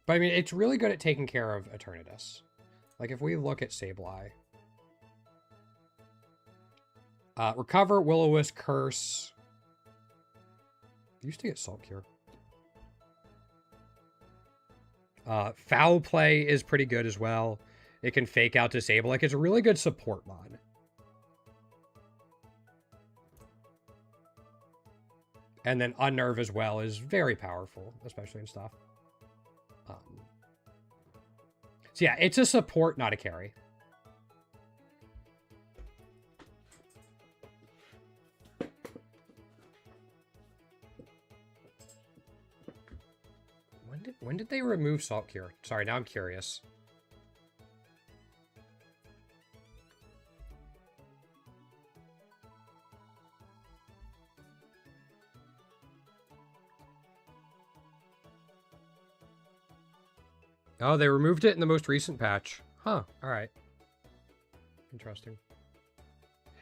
S1: But I mean, it's really good at taking care of Eternatus. Like, if we look at Sableye. Recover, Will-O-Wisp, Curse. Used to get Salt Cure. Foul Play is pretty good as well. It can fake out Disable. Like, it's a really good support mod. And then Unnerve as well is very powerful, especially in stuff. So yeah, it's a support, not a carry. When did they remove Salt Cure? Sorry, now I'm curious. Oh, they removed it in the most recent patch. Huh, alright. Interesting.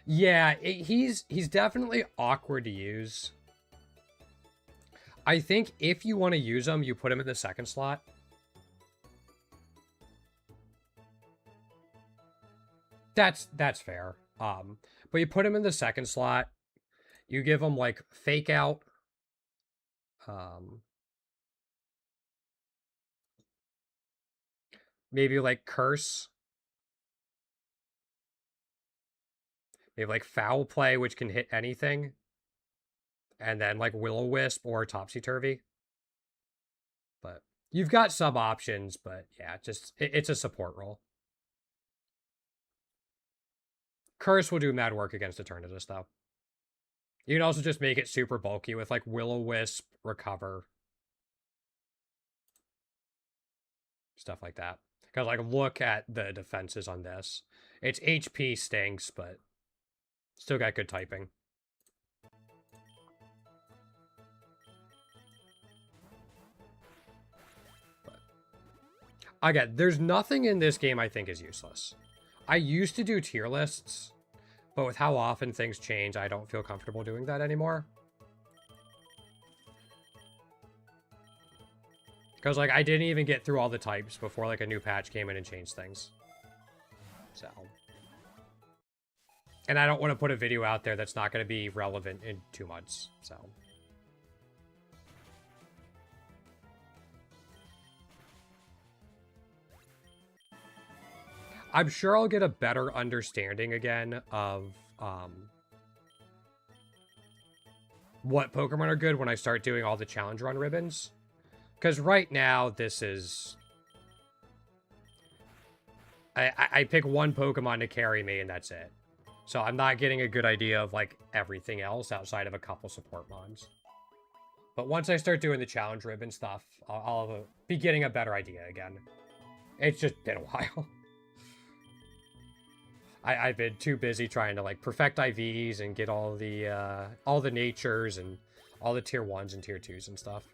S1: Yeah, he's definitely awkward to use. I think if you want to use him, you put him in the second slot. That's fair. But you put him in the second slot. You give him like Fake Out. Maybe like Curse. Maybe like Foul Play, which can hit anything. And then like Will-O-Wisp or Topsy-Turvy. But you've got sub options, but yeah, just it's a support role. Curse will do mad work against Eternatus, though. You can also just make it super bulky with like Will-O-Wisp, Recover. Stuff like that. Because like look at the defenses on this. Its HP stinks, but still got good typing. But again, there's nothing in this game I think is useless. I used to do tier lists, but with how often things change, I don't feel comfortable doing that anymore. Because, like, I didn't even get through all the types before, like, a new patch came in and changed things. So. And I don't want to put a video out there that's not going to be relevant in 2 months, so. I'm sure I'll get a better understanding again of, what Pokemon are good when I start doing all the challenge run ribbons. Because right now, this is... I pick one Pokemon to carry me, and that's it. So I'm not getting a good idea of, like, everything else outside of a couple support mons. But once I start doing the challenge ribbon stuff, I'll be getting a better idea again. It's just been a while. I've been too busy trying to, like, perfect IVs and get all the natures and all the tier 1s and tier 2s and stuff.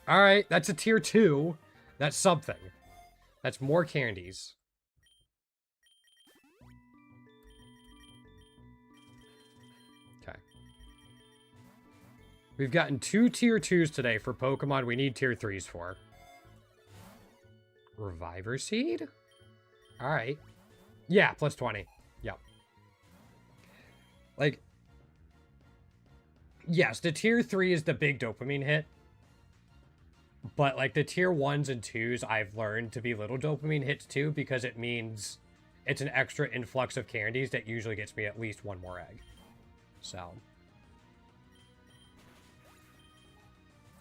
S1: Alright, that's a tier 2. That's something. That's more candies. Okay. We've gotten 2 tier 2s today for Pokemon we need tier 3s for. Reviver Seed? Alright. Yeah, plus 20. Yep. Like, yes, the tier 3 is the big dopamine hit. But, like, the tier 1s and 2s I've learned to be little dopamine hits, too, because it means it's an extra influx of candies that usually gets me at least 1 more egg. So.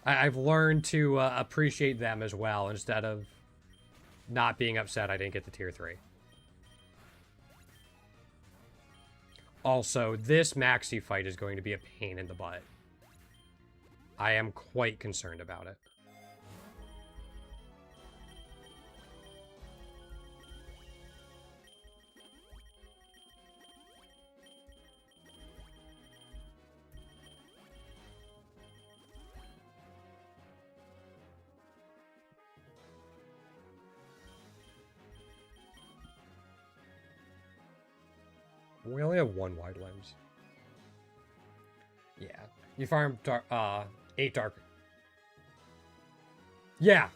S1: I've learned to appreciate them as well, instead of not being upset I didn't get the tier 3. Also, this Maxi fight is going to be a pain in the butt. I am quite concerned about it. We only have 1 wide limbs. Yeah. You farm 8 dark. Yeah.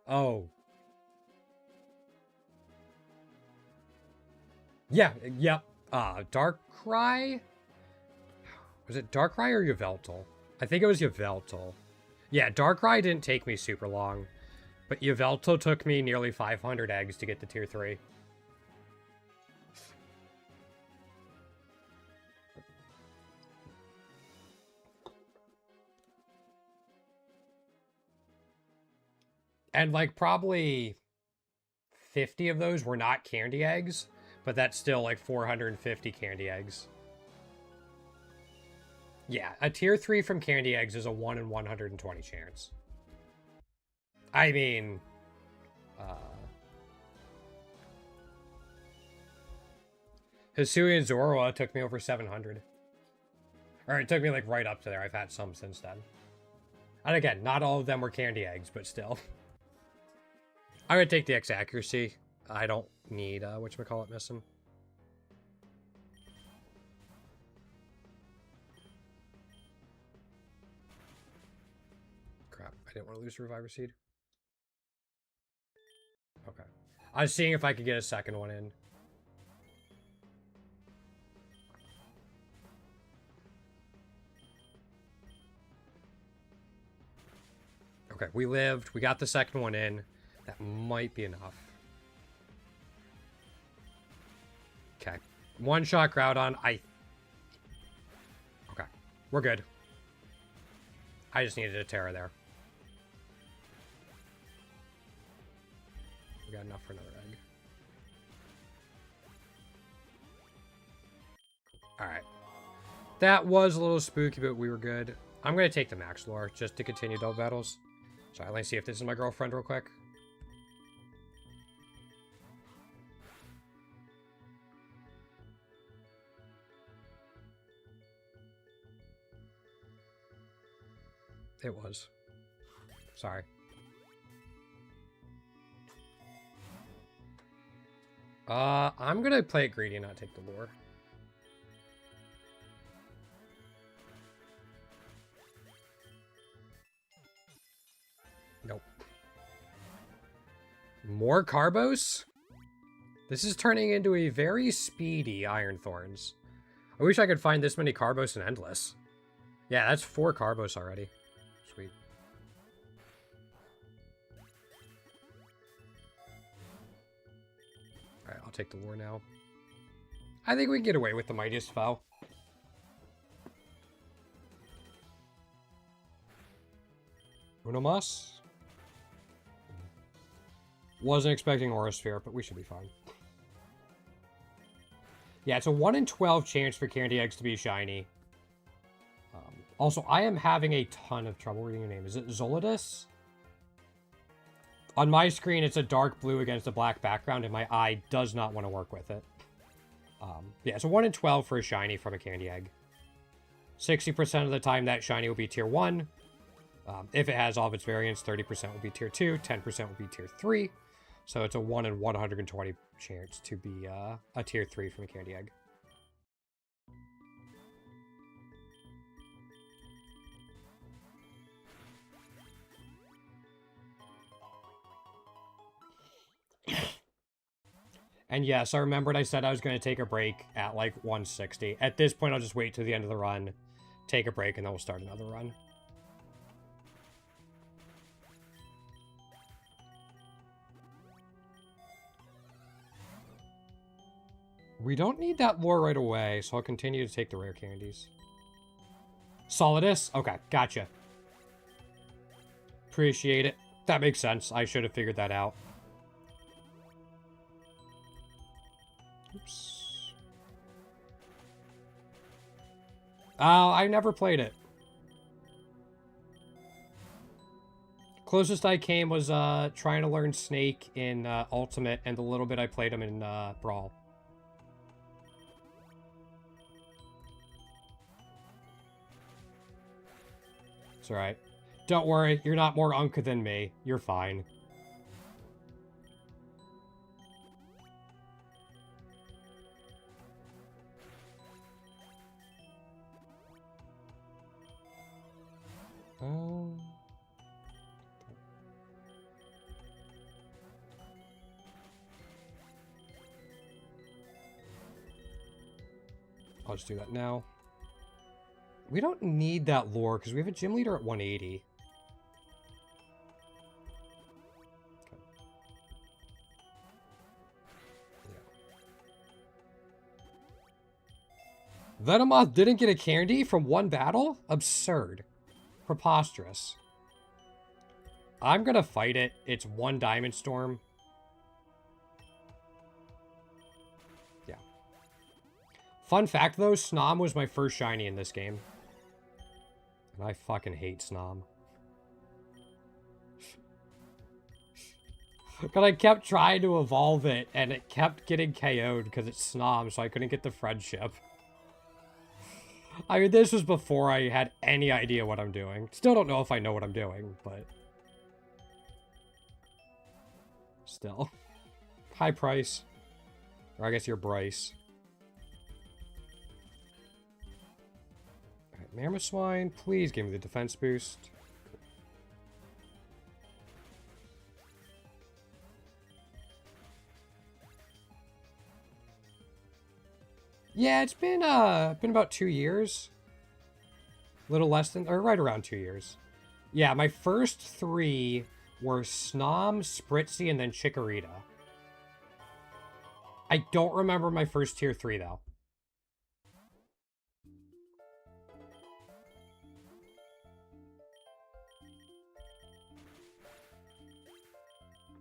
S1: Oh. Yeah, yep. Darkrai? Was it Darkrai or Yveltal? I think it was Yveltal. Yeah, Darkrai didn't take me super long. But Yveltal took me nearly 500 eggs to get to tier 3. And like probably 50 of those were not candy eggs, but that's still like 450 candy eggs. Yeah, a tier 3 from candy eggs is a 1 in 120 chance. I mean, Hisui and Zoroa took me over 700. Or it took me like right up to there. I've had some since then. And again, not all of them were candy eggs, but still. I would take the X accuracy. I don't need whatchamacallit missing. Crap, I didn't want to lose the Reviver Seed. Okay. I was seeing if I could get a second one in. Okay, we lived. We got the second one in. That might be enough. Okay. One shot Groudon. Okay. We're good. I just needed a Terra there. We got enough for another egg. Alright. That was a little spooky, but we were good. I'm going to take the Max Lore just to continue double battles. Sorry, let me see if this is my girlfriend real quick. It was. Sorry. I'm gonna play it greedy and not take the lure. Nope. More Carbos? This is turning into a very speedy Iron Thorns. I wish I could find this many Carbos in Endless. Yeah, that's 4 Carbos already. Sweet. Alright, I'll take the lure now. I think we can get away with the Mightiest Foe. Uno mas? Wasn't expecting Aura Sphere, but we should be fine. Yeah, it's a 1 in 12 chance for candy eggs to be shiny. Also, I am having a ton of trouble reading your name. Is it Zolidus? On my screen, it's a dark blue against a black background, and my eye does not want to work with it. Yeah, it's a 1 in 12 for a shiny from a candy egg. 60% of the time, that shiny will be tier 1. If it has all of its variants, 30% will be tier 2, 10% will be tier 3. So it's a 1 in 120 chance to be a tier 3 from a candy egg. And yes, I remembered I said I was going to take a break at like 160. At this point, I'll just wait till the end of the run, take a break, and then we'll start another run. We don't need that lore right away, so I'll continue to take the rare candies. Solidus? Okay, gotcha. Appreciate it. That makes sense. I should have figured that out. Oops. Oh, I never played it. Closest I came was trying to learn Snake in Ultimate, and the little bit I played him in Brawl. It's alright. Don't worry, you're not more Unka than me. You're fine. I'll just do that now. We don't need that lore because we have a gym leader at 180. Okay. Yeah. Venomoth didn't get a candy from one battle? Absurd. Preposterous. I'm gonna fight it. It's 1 Diamond Storm. Yeah. Fun fact, though, Snom was my first shiny in this game. And I fucking hate Snom. But I kept trying to evolve it, and it kept getting KO'd because it's Snom, so I couldn't get the friendship. I mean, this was before I had any idea what I'm doing. Still don't know if I know what I'm doing, but... Still. High price. Or I guess you're Bryce. Alright, Mamoswine, please give me the defense boost. Yeah, it's been about 2 years. A little less than, or right around 2 years. Yeah, my first 3 were Snom, Spritzy, and then Chikorita. I don't remember my first tier 3, though.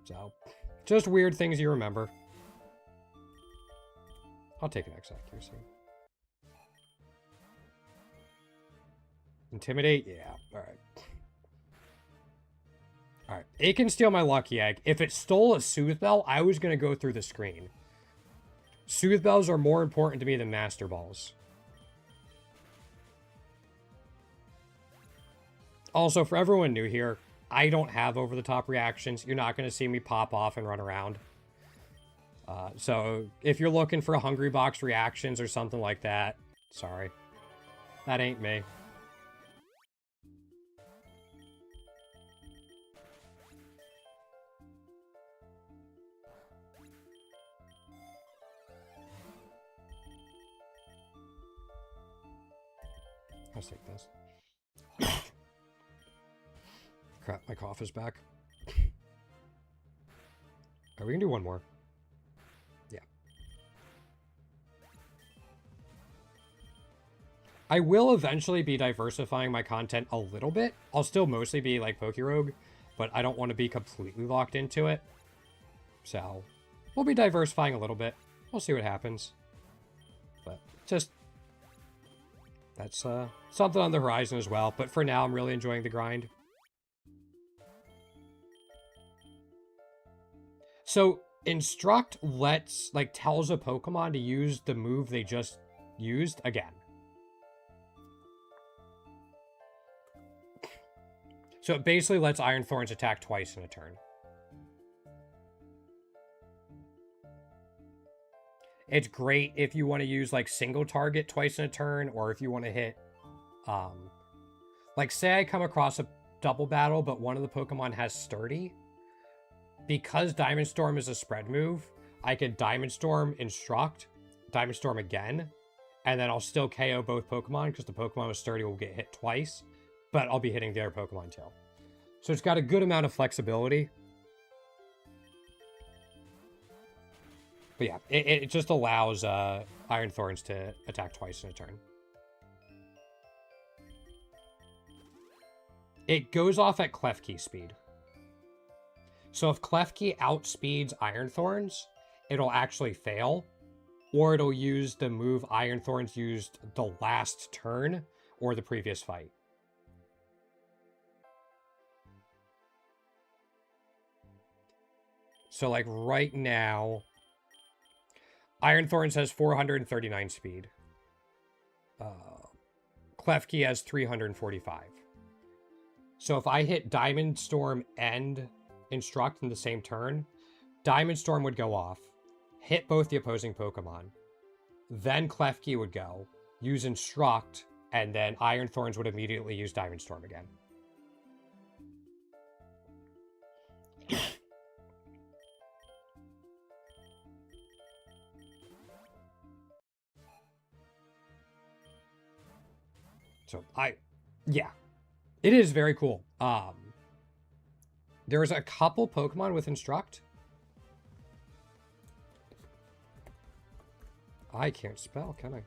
S1: So, just weird things you remember. I'll take an X accuracy. Intimidate? Yeah, alright. Alright, it can steal my Lucky Egg. If it stole a Soothe Bell, I was going to go through the screen. Soothe Bells are more important to me than Master Balls. Also, for everyone new here, I don't have over-the-top reactions. You're not going to see me pop off and run around. So, if you're looking for Hungry Box reactions or something like that, sorry. That ain't me. Let's take this. Crap, my cough is back. Alright, we can do one more. Yeah. I will eventually be diversifying my content a little bit. I'll still mostly be like Pokerogue, but I don't want to be completely locked into it. So, we'll be diversifying a little bit. We'll see what happens. But just... that's something on the horizon as well. But for now, I'm really enjoying the grind. So, Instruct lets, like, tells a Pokemon to use the move they just used again. So it basically lets Iron Thorns attack twice in a turn. It's great if you want to use, like, single target twice in a turn, or if you want to hit, like, say I come across a double battle, but one of the Pokemon has Sturdy. Because Diamond Storm is a spread move, I could Diamond Storm, Instruct, Diamond Storm again, and then I'll still KO both Pokemon, because the Pokemon with Sturdy will get hit twice, but I'll be hitting the other Pokemon too. So it's got a good amount of flexibility. But yeah, it just allows Iron Thorns to attack twice in a turn. It goes off at Klefki speed. So if Klefki outspeeds Iron Thorns, it'll actually fail. Or it'll use the move Iron Thorns used the last turn or the previous fight. So like right now, Iron Thorns has 439 speed. Klefki has 345. So if I hit Diamond Storm and Instruct in the same turn, Diamond Storm would go off, hit both the opposing Pokemon. Then Klefki would go, use Instruct, and then Iron Thorns would immediately use Diamond Storm again. So, yeah. It is very cool. There's a couple Pokemon with Instruct. I can't spell, can I?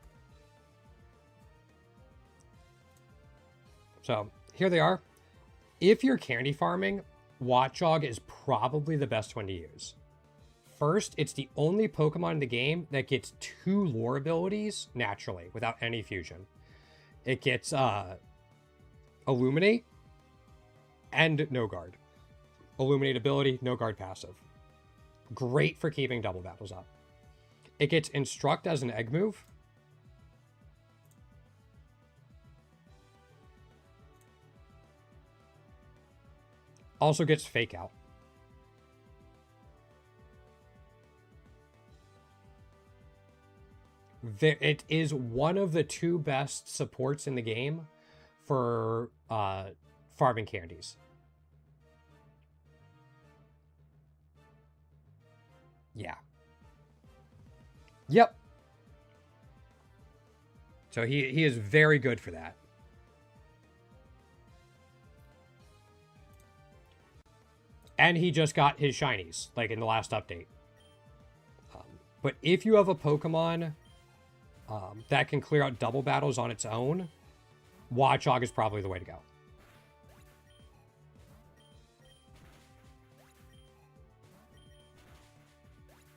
S1: So, here they are. If you're candy farming, Watchog is probably the best one to use. First, it's the only Pokemon in the game that gets 2 lore abilities naturally, without any fusion. It gets Illuminate and No Guard. Illuminate ability, No Guard passive. Great for keeping double battles up. It gets Instruct as an egg move. Also gets Fake Out. It is one of the 2 best supports in the game for farming candies. Yeah. Yep. So he is very good for that. And he just got his shinies, like in the last update. But if you have a Pokemon that can clear out double battles on its own, Watchog is probably the way to go.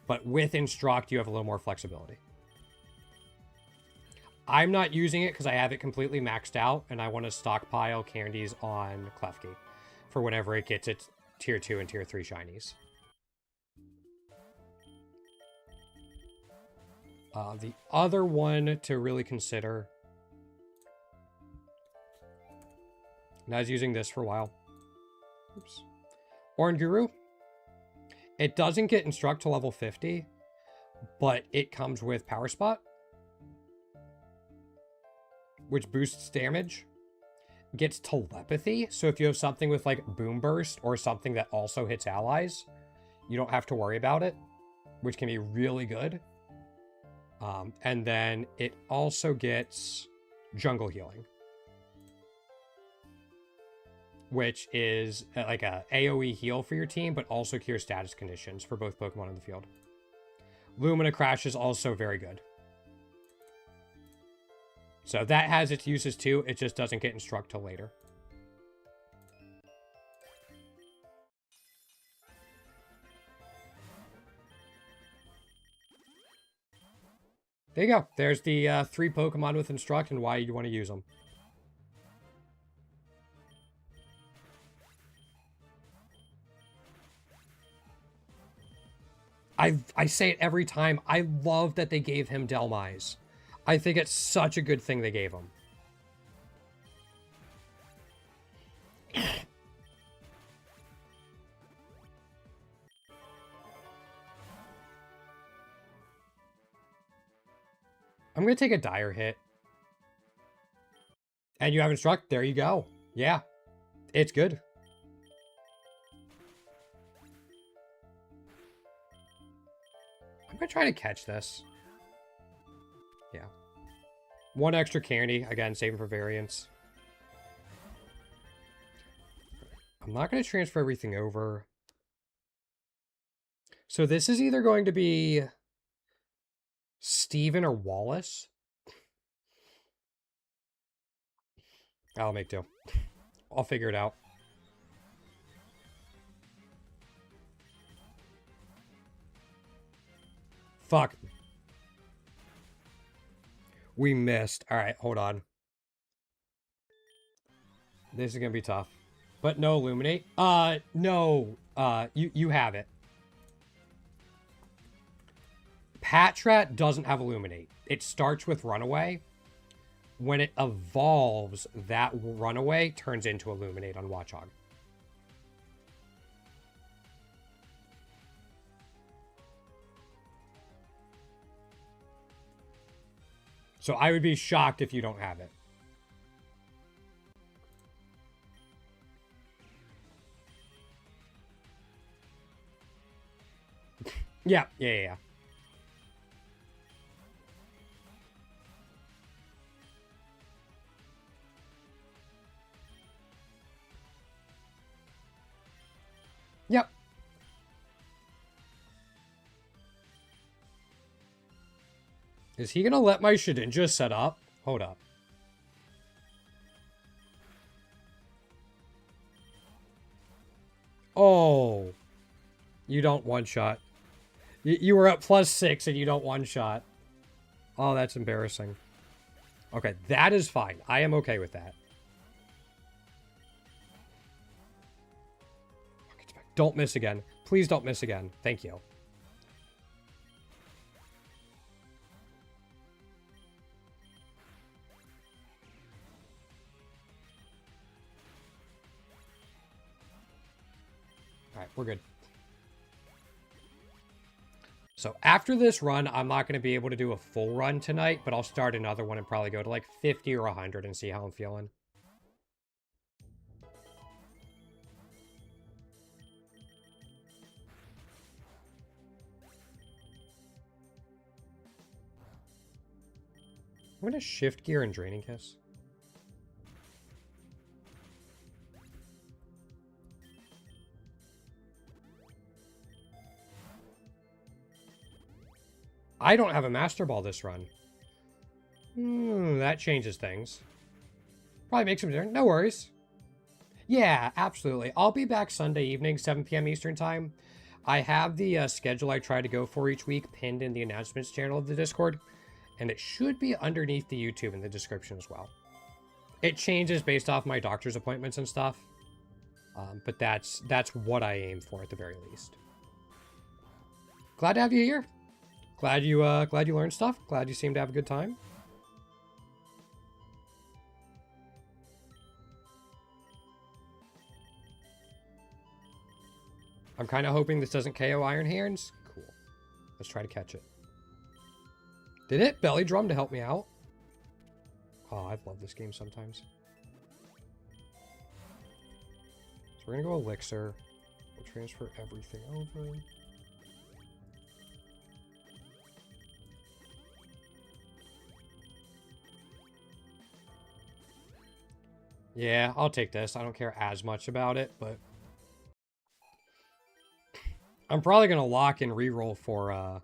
S1: But with Instruct, you have a little more flexibility. I'm not using it because I have it completely maxed out, and I want to stockpile candies on Klefki for whenever it gets its Tier 2 and Tier 3 shinies. The other one to really consider, and I was using this for a while. Oops. Oranguru. It doesn't get Instruct to level 50, but it comes with Power Spot, which boosts damage. Gets Telepathy, so if you have something with like Boom Burst or something that also hits allies, you don't have to worry about it, which can be really good. And then it also gets Jungle Healing, which is like a AoE heal for your team, but also cure status conditions for both Pokemon in the field. Lumina Crash is also very good. So that has its uses too, it just doesn't get Instruct till later. There you go. There's the 3 Pokemon with Instruct and why you want to use them. I say it every time. I love that they gave him Delmise. I think it's such a good thing they gave him. I'm going to take a dire hit. And you have Instruct. There you go. Yeah. It's good. I'm going to try to catch this. Yeah. 1 extra candy. Again, saving for variance. I'm not going to transfer everything over. So this is either going to be Steven or Wallace. I'll make do. I'll figure it out. Fuck. We missed. All right, hold on. This is going to be tough. But no Illuminate. No. You have it. Patrat doesn't have Illuminate. It starts with Runaway. When it evolves, that Runaway turns into Illuminate on Watchog. So I would be shocked if you don't have it. Yeah. Yep. Is he gonna let my Shedinja set up? Hold up. Oh. You don't one-shot. You were at +6 and you don't one-shot. Oh, that's embarrassing. Okay, that is fine. I am okay with that. Don't miss again. Please don't miss again. Thank you. Alright, we're good. So after this run, I'm not going to be able to do a full run tonight, but I'll start another one and probably go to like 50 or 100 and see how I'm feeling. I'm going to shift gear and Draining Kiss. I don't have a Master Ball this run. That changes things. Probably makes some difference. No worries. Yeah, absolutely. I'll be back Sunday evening, 7 p.m. Eastern Time. I have the schedule I try to go for each week pinned in the announcements channel of the Discord. And it should be underneath the YouTube in the description as well. It changes based off my doctor's appointments and stuff. But that's what I aim for at the very least. Glad to have you here. Glad you learned stuff. Glad you seem to have a good time. I'm kind of hoping this doesn't KO Iron Hands. Cool. Let's try to catch it. Did it belly drum to help me out? Oh, I've loved this game sometimes. So we're going to go Elixir. We'll transfer everything over. Yeah, I'll take this. I don't care as much about it, but I'm probably going to lock and reroll for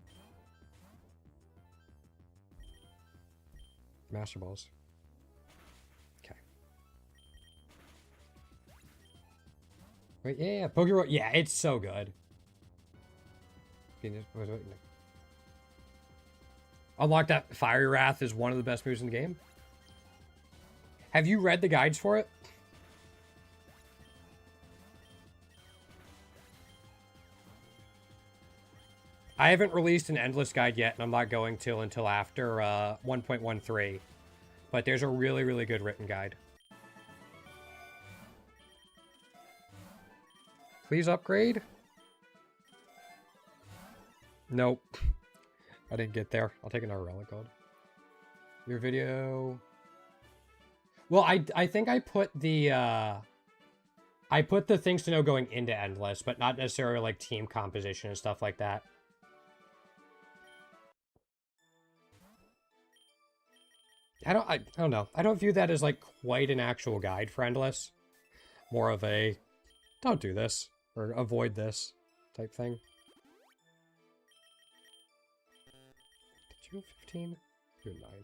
S1: Master Balls. Okay. Wait, yeah, Pokerogue. Yeah, it's so good. Unlock that Fiery Wrath is one of the best moves in the game. Have you read the guides for it? I haven't released an Endless guide yet, and I'm not going to until after 1.13. But there's a really, really good written guide. Please upgrade? Nope. I didn't get there. I'll take another Relic Gold. Your video... Well, I think I put the things to know going into Endless, but not necessarily like team composition and stuff like that. I don't know. I don't view that as like quite an actual guide for Endless. More of a don't do this or avoid this type thing. Did you have 15? You're 9. Okay.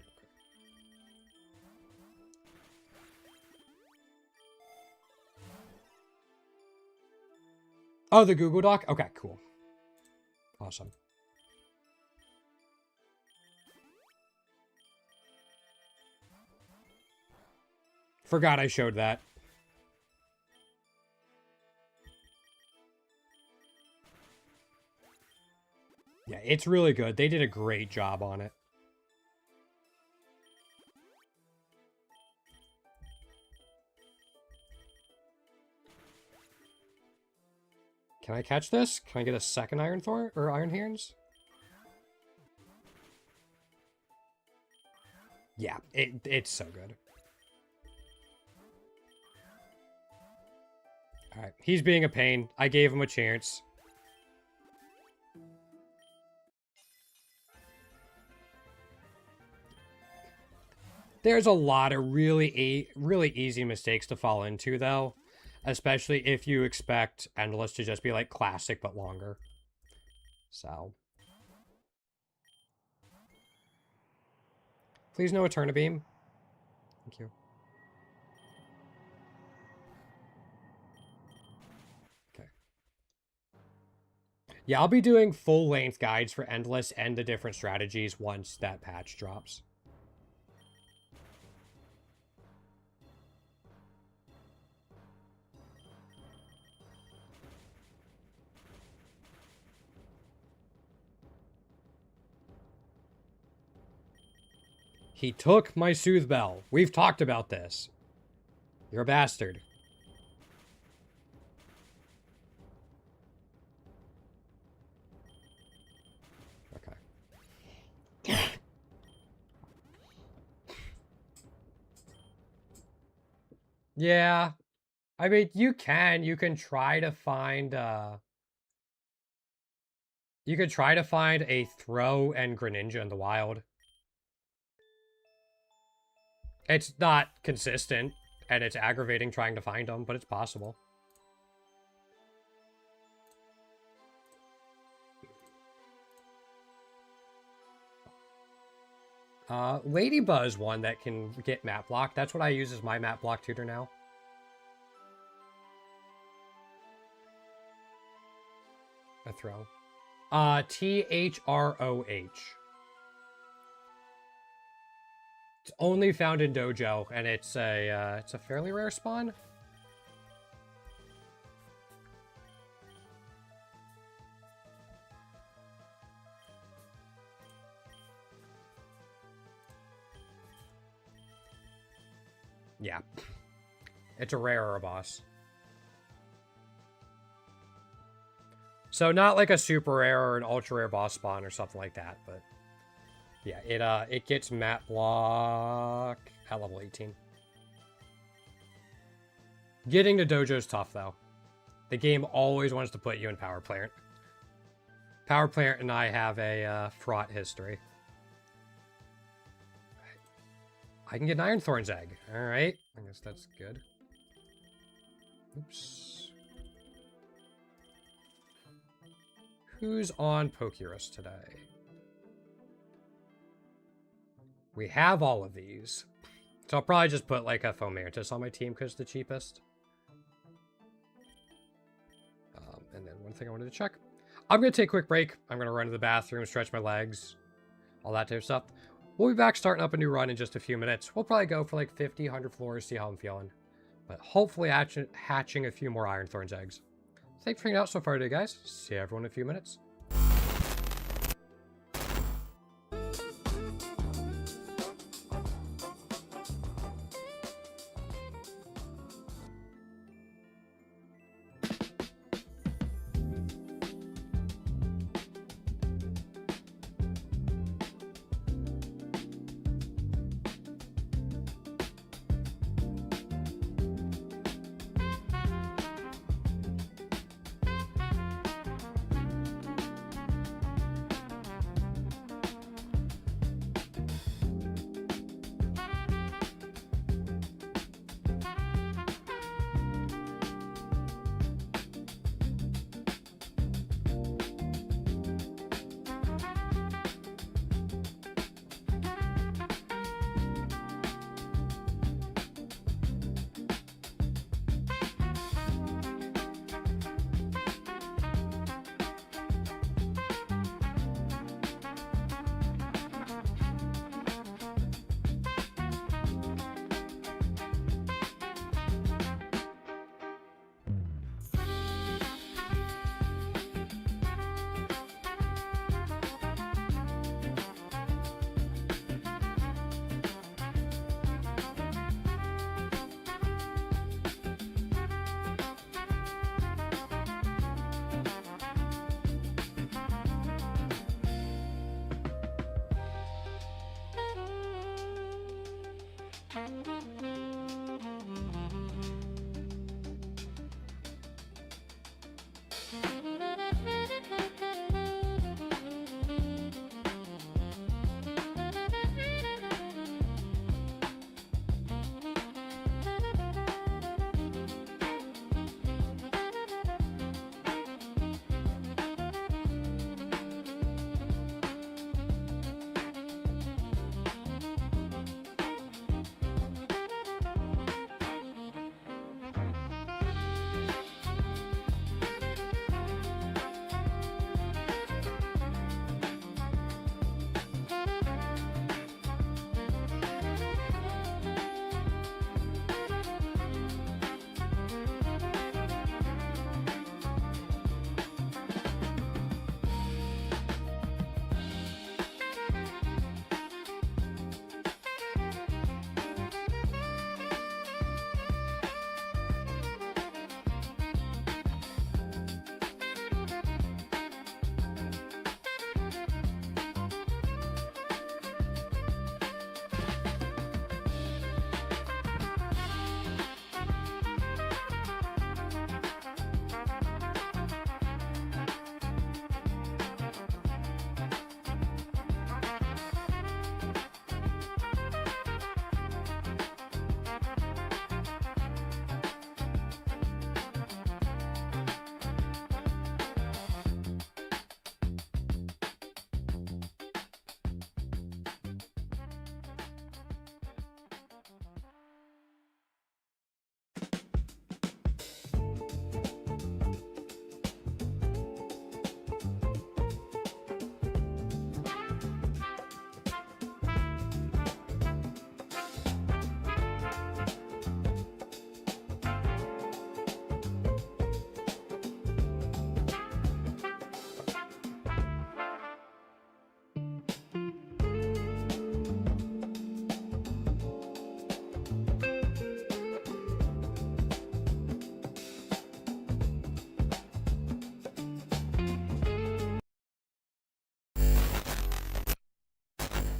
S1: Oh, the Google Doc? Okay, cool. Awesome. Forgot I showed that. Yeah, it's really good. They did a great job on it. Can I catch this? Can I get a second Iron Thorn or Iron Hands? Yeah, it's so good. Alright, he's being a pain. I gave him a chance. There's a lot of really easy mistakes to fall into, though. Especially if you expect Endless to just be like classic, but longer. So. Please no Eterna Beam. Thank you. Okay. Yeah, I'll be doing full-length guides for Endless and the different strategies once that patch drops. He took my Soothe Bell. We've talked about this. You're a bastard. Okay. Yeah. I mean, you can try to find, you could try to find a Throw and Greninja in the wild. It's not consistent, and it's aggravating trying to find them, but it's possible. Ladybuzz one that can get map block. That's what I use as my map block tutor now. A Throw. Throh. It's only found in Dojo, and it's a fairly rare spawn. Yeah. It's a rarer boss. So not like a super rare or an ultra rare boss spawn or something like that, but yeah, it gets map block at level 18. Getting to Dojo is tough though. The game always wants to put you in Power Plant. Power Plant and I have a fraught history. I can get an Iron Thorn's egg. Alright. I guess that's good. Oops. Who's on Pokerogue today? We have all of these. So I'll probably just put like a Fomantis on my team because it's the cheapest. And then one thing I wanted to check. I'm going to take a quick break. I'm going to run to the bathroom, stretch my legs, all that type of stuff. We'll be back starting up a new run in just a few minutes. We'll probably go for like 50, 100 floors, see how I'm feeling. But hopefully hatching a few more Iron Thorn's eggs. Thanks for hanging out so far today, guys. See everyone in a few minutes.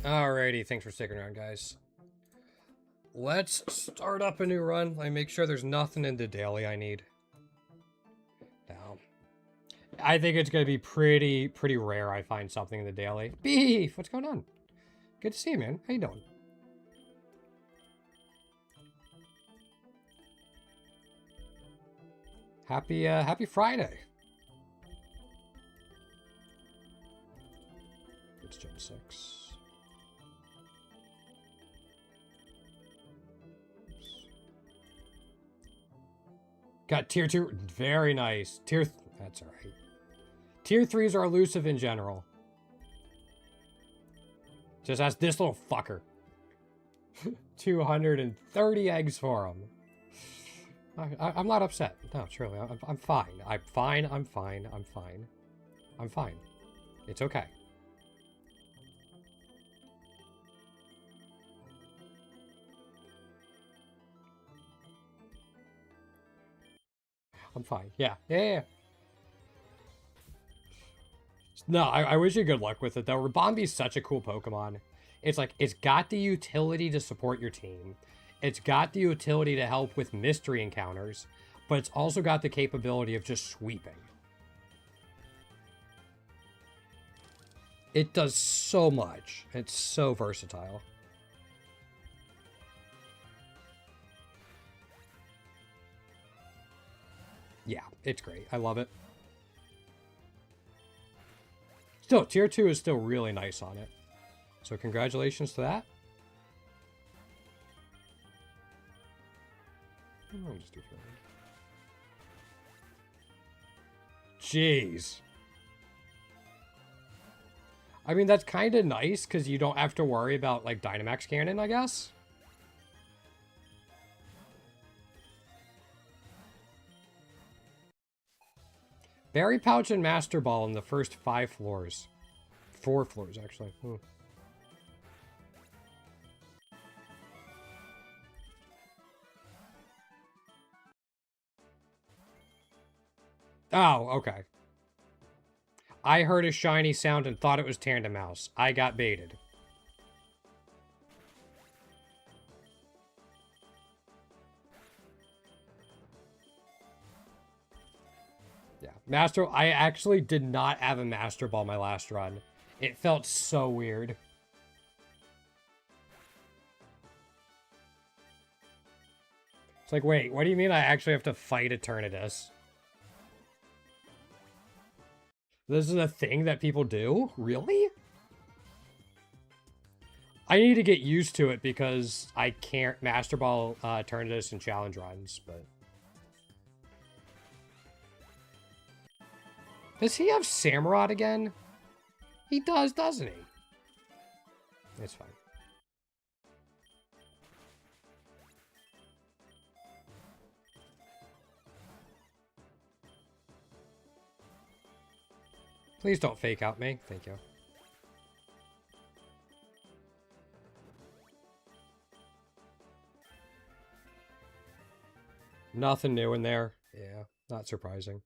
S1: Alrighty, thanks for sticking around, guys. Let's start up a new run. I make sure there's nothing in the daily I need. Now, I think it's gonna be pretty rare I find something in the daily. Beef, what's going on? Good to see you, man. How you doing? Happy Friday. It's Gen 6. Got tier 2. Very nice. That's alright. Tier 3s are elusive in general. Just ask this little fucker. 230 eggs for him. I'm not upset. No, surely. I'm fine. I'm fine. I'm fine. I'm fine. I'm fine. It's okay. I'm fine. Yeah. No, I wish you good luck with it, though. Rabambi's such a cool Pokemon. It's like, it's got the utility to support your team. It's got the utility to help with mystery encounters, but it's also got the capability of just sweeping. It does so much. It's so versatile. Yeah, it's great. I love it. Still, tier 2 is still really nice on it. So congratulations to that. I'll just do jeez. I mean, that's kind of nice because you don't have to worry about, like, Dynamax Cannon, I guess. Berry Pouch and Master Ball in the first 5 floors. 4 floors, actually. Oh, okay. I heard a shiny sound and thought it was Tandem Mouse. I got baited. Yeah, I actually did not have a Master Ball my last run. It felt so weird. It's like, wait, what do you mean I actually have to fight Eternatus? This is a thing that people do? Really? I need to get used to it because I can't Master Ball Eternatus in challenge runs, but... Does he have Samurott again? He does, doesn't he? It's fine. Please don't fake out me. Thank you. Nothing new in there. Yeah, not surprising.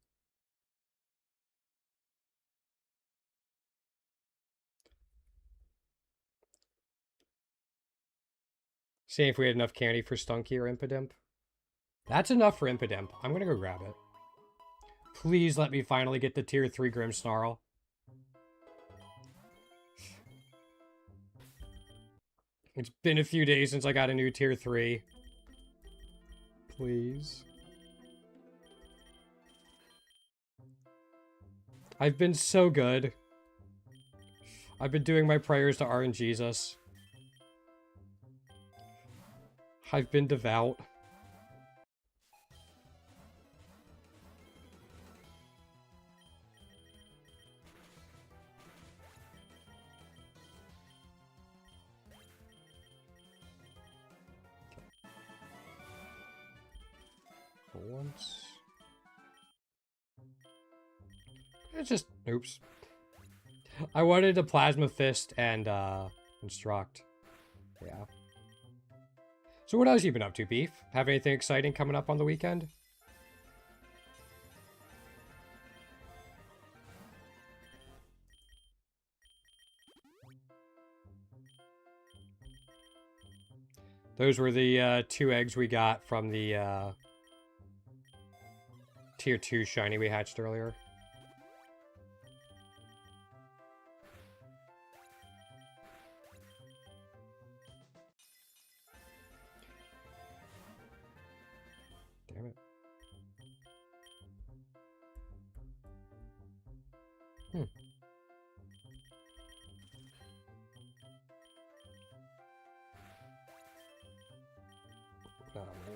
S1: See if we had enough candy for Stunky or Impidimp. That's enough for Impidimp. I'm gonna go grab it. Please let me finally get the tier 3 Grimmsnarl. It's been a few days since I got a new tier 3. Please. I've been so good. I've been doing my prayers to RNGesus. I've been devout. For once. It's just... Oops. I wanted a Plasma Fist and, Instruct. Yeah. So what else you been up to, Beef? Have anything exciting coming up on the weekend? Those were the 2 eggs we got from the tier 2 shiny we hatched earlier. Damn it.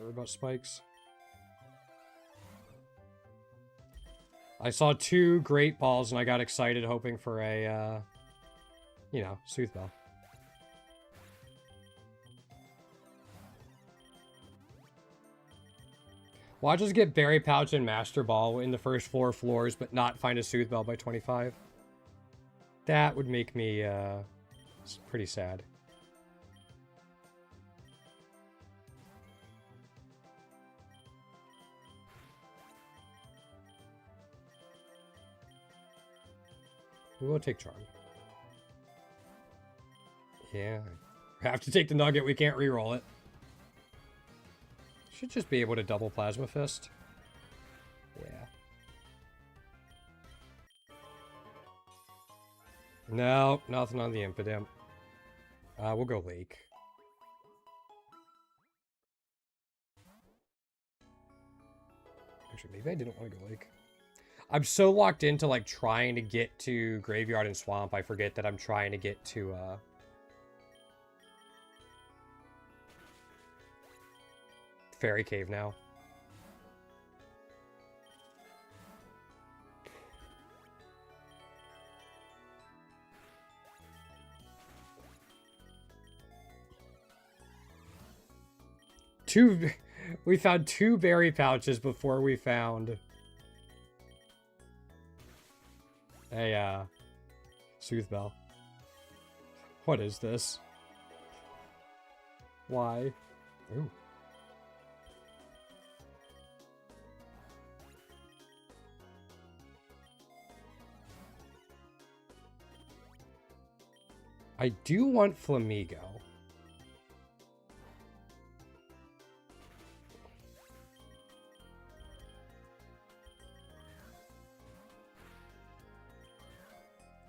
S1: What about spikes? I saw 2 great balls and I got excited hoping for a, you know, Sooth Bell. Well, I'll just get Berry Pouch and Master Ball in the first 4 floors, but not find a Sooth Bell by 25. That would make me, pretty sad. We will take Charm. Yeah. We have to take the Nugget. We can't reroll it. Should just be able to double Plasma Fist. Yeah. No, nothing on the Impidimp. We'll go Lake. Actually, maybe I didn't want to go Lake. I'm so locked into, like, trying to get to Graveyard and Swamp, I forget that I'm trying to get to, Fairy Cave now. We found 2 berry pouches before we found a, Sooth Bell. What is this? Why? Ooh. I do want Flamigo.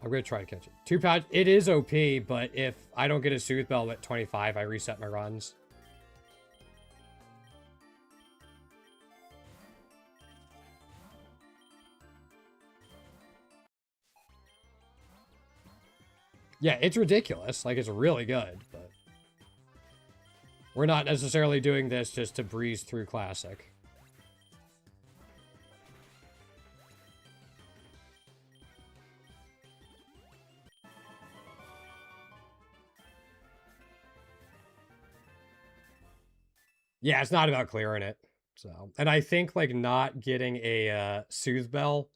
S1: I'm going to try to catch it. 2 pouch. It is OP, but if I don't get a Sooth Bell at 25, I reset my runs. Yeah, it's ridiculous. Like, it's really good, but we're not necessarily doing this just to breeze through Classic. Yeah, it's not about clearing it. So, and I think, like, not getting a Sooth Bell,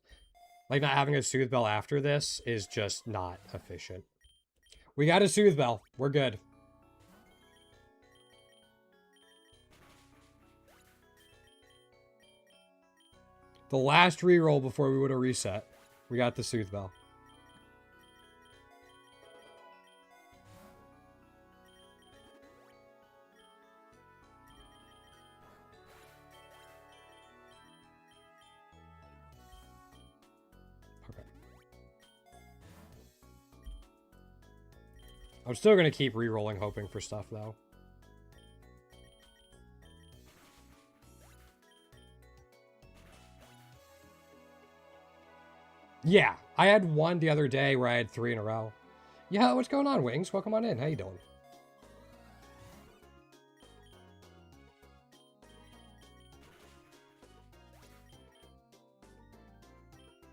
S1: like, not having a Sooth Bell after this is just not efficient. We got a Sooth Bell. We're good. The last reroll before we would have reset. We got the Sooth Bell. Okay. I'm still going to keep rerolling, hoping for stuff, though. Yeah, I had one the other day where I had 3 in a row. Yeah, what's going on, Wings? Welcome on in. How you doing?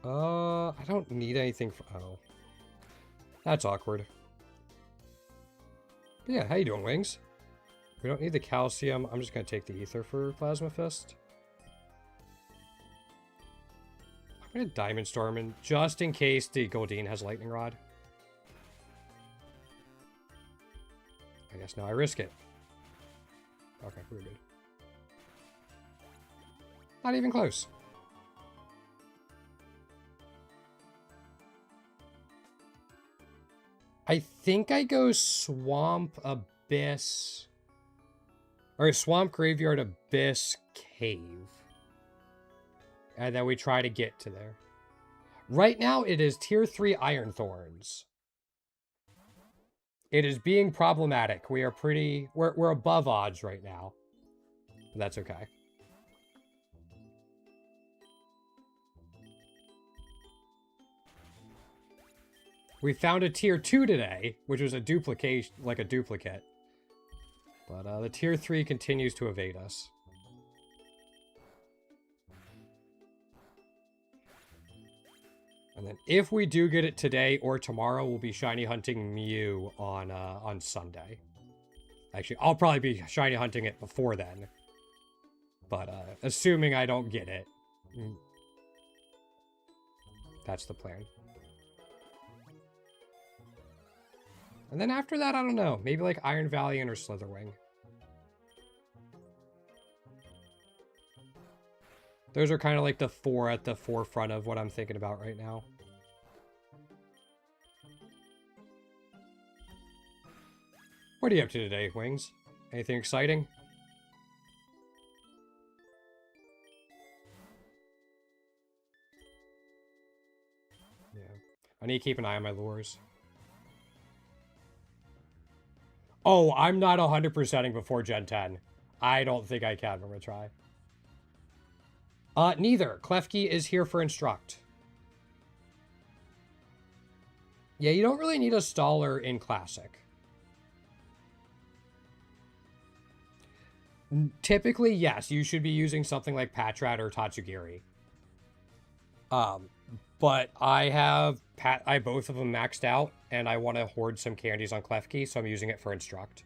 S1: I don't need anything for... Oh. That's awkward. But yeah, how you doing, Wings? We don't need the calcium. I'm just going to take the ether for Plasma Fist. I'm going to Diamond Storm in just in case the Goldeen has Lightning Rod. I guess now I risk it. Okay, we're good. Not even close. I think I go Swamp, Abyss, Alright, Swamp Graveyard Abyss Cave. And then we try to get to there. Right now, it is Tier 3 Iron Thorns. It is being problematic. We are pretty... We're above odds right now. But that's okay. We found a Tier 2 today, which was a duplicate, like a duplicate. But the Tier 3 continues to evade us. And then if we do get it today or tomorrow, we'll be shiny hunting Mew on Sunday. Actually, I'll probably be shiny hunting it before then. But assuming I don't get it, that's the plan. And then after that, I don't know. Maybe like Iron Valiant or Slitherwing. Those are kind of like the four at the forefront of what I'm thinking about right now. What are you up to today, Wings? Anything exciting? Yeah. I need to keep an eye on my lures. Oh, I'm not 100%ing before Gen 10. I don't think I can. I'm going to try. Neither. Klefki is here for Instruct. Yeah, you don't really need a Staller in Classic. Typically, yes, you should be using something like Patrat or Tatsugiri. But I have both of them maxed out, and I want to hoard some candies on Klefki, so I'm using it for Instruct.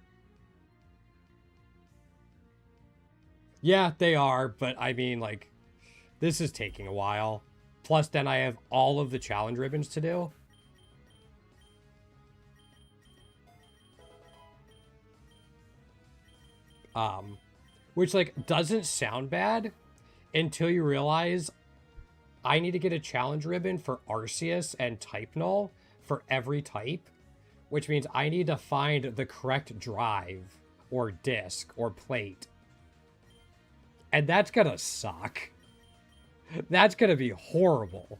S1: Yeah, they are, but I mean, like, this is taking a while. Plus, then I have all of the challenge ribbons to do. Which, like, doesn't sound bad until you realize I need to get a challenge ribbon for Arceus and Type Null for every type, which means I need to find the correct drive or disc or plate. And that's gonna suck. That's gonna be horrible.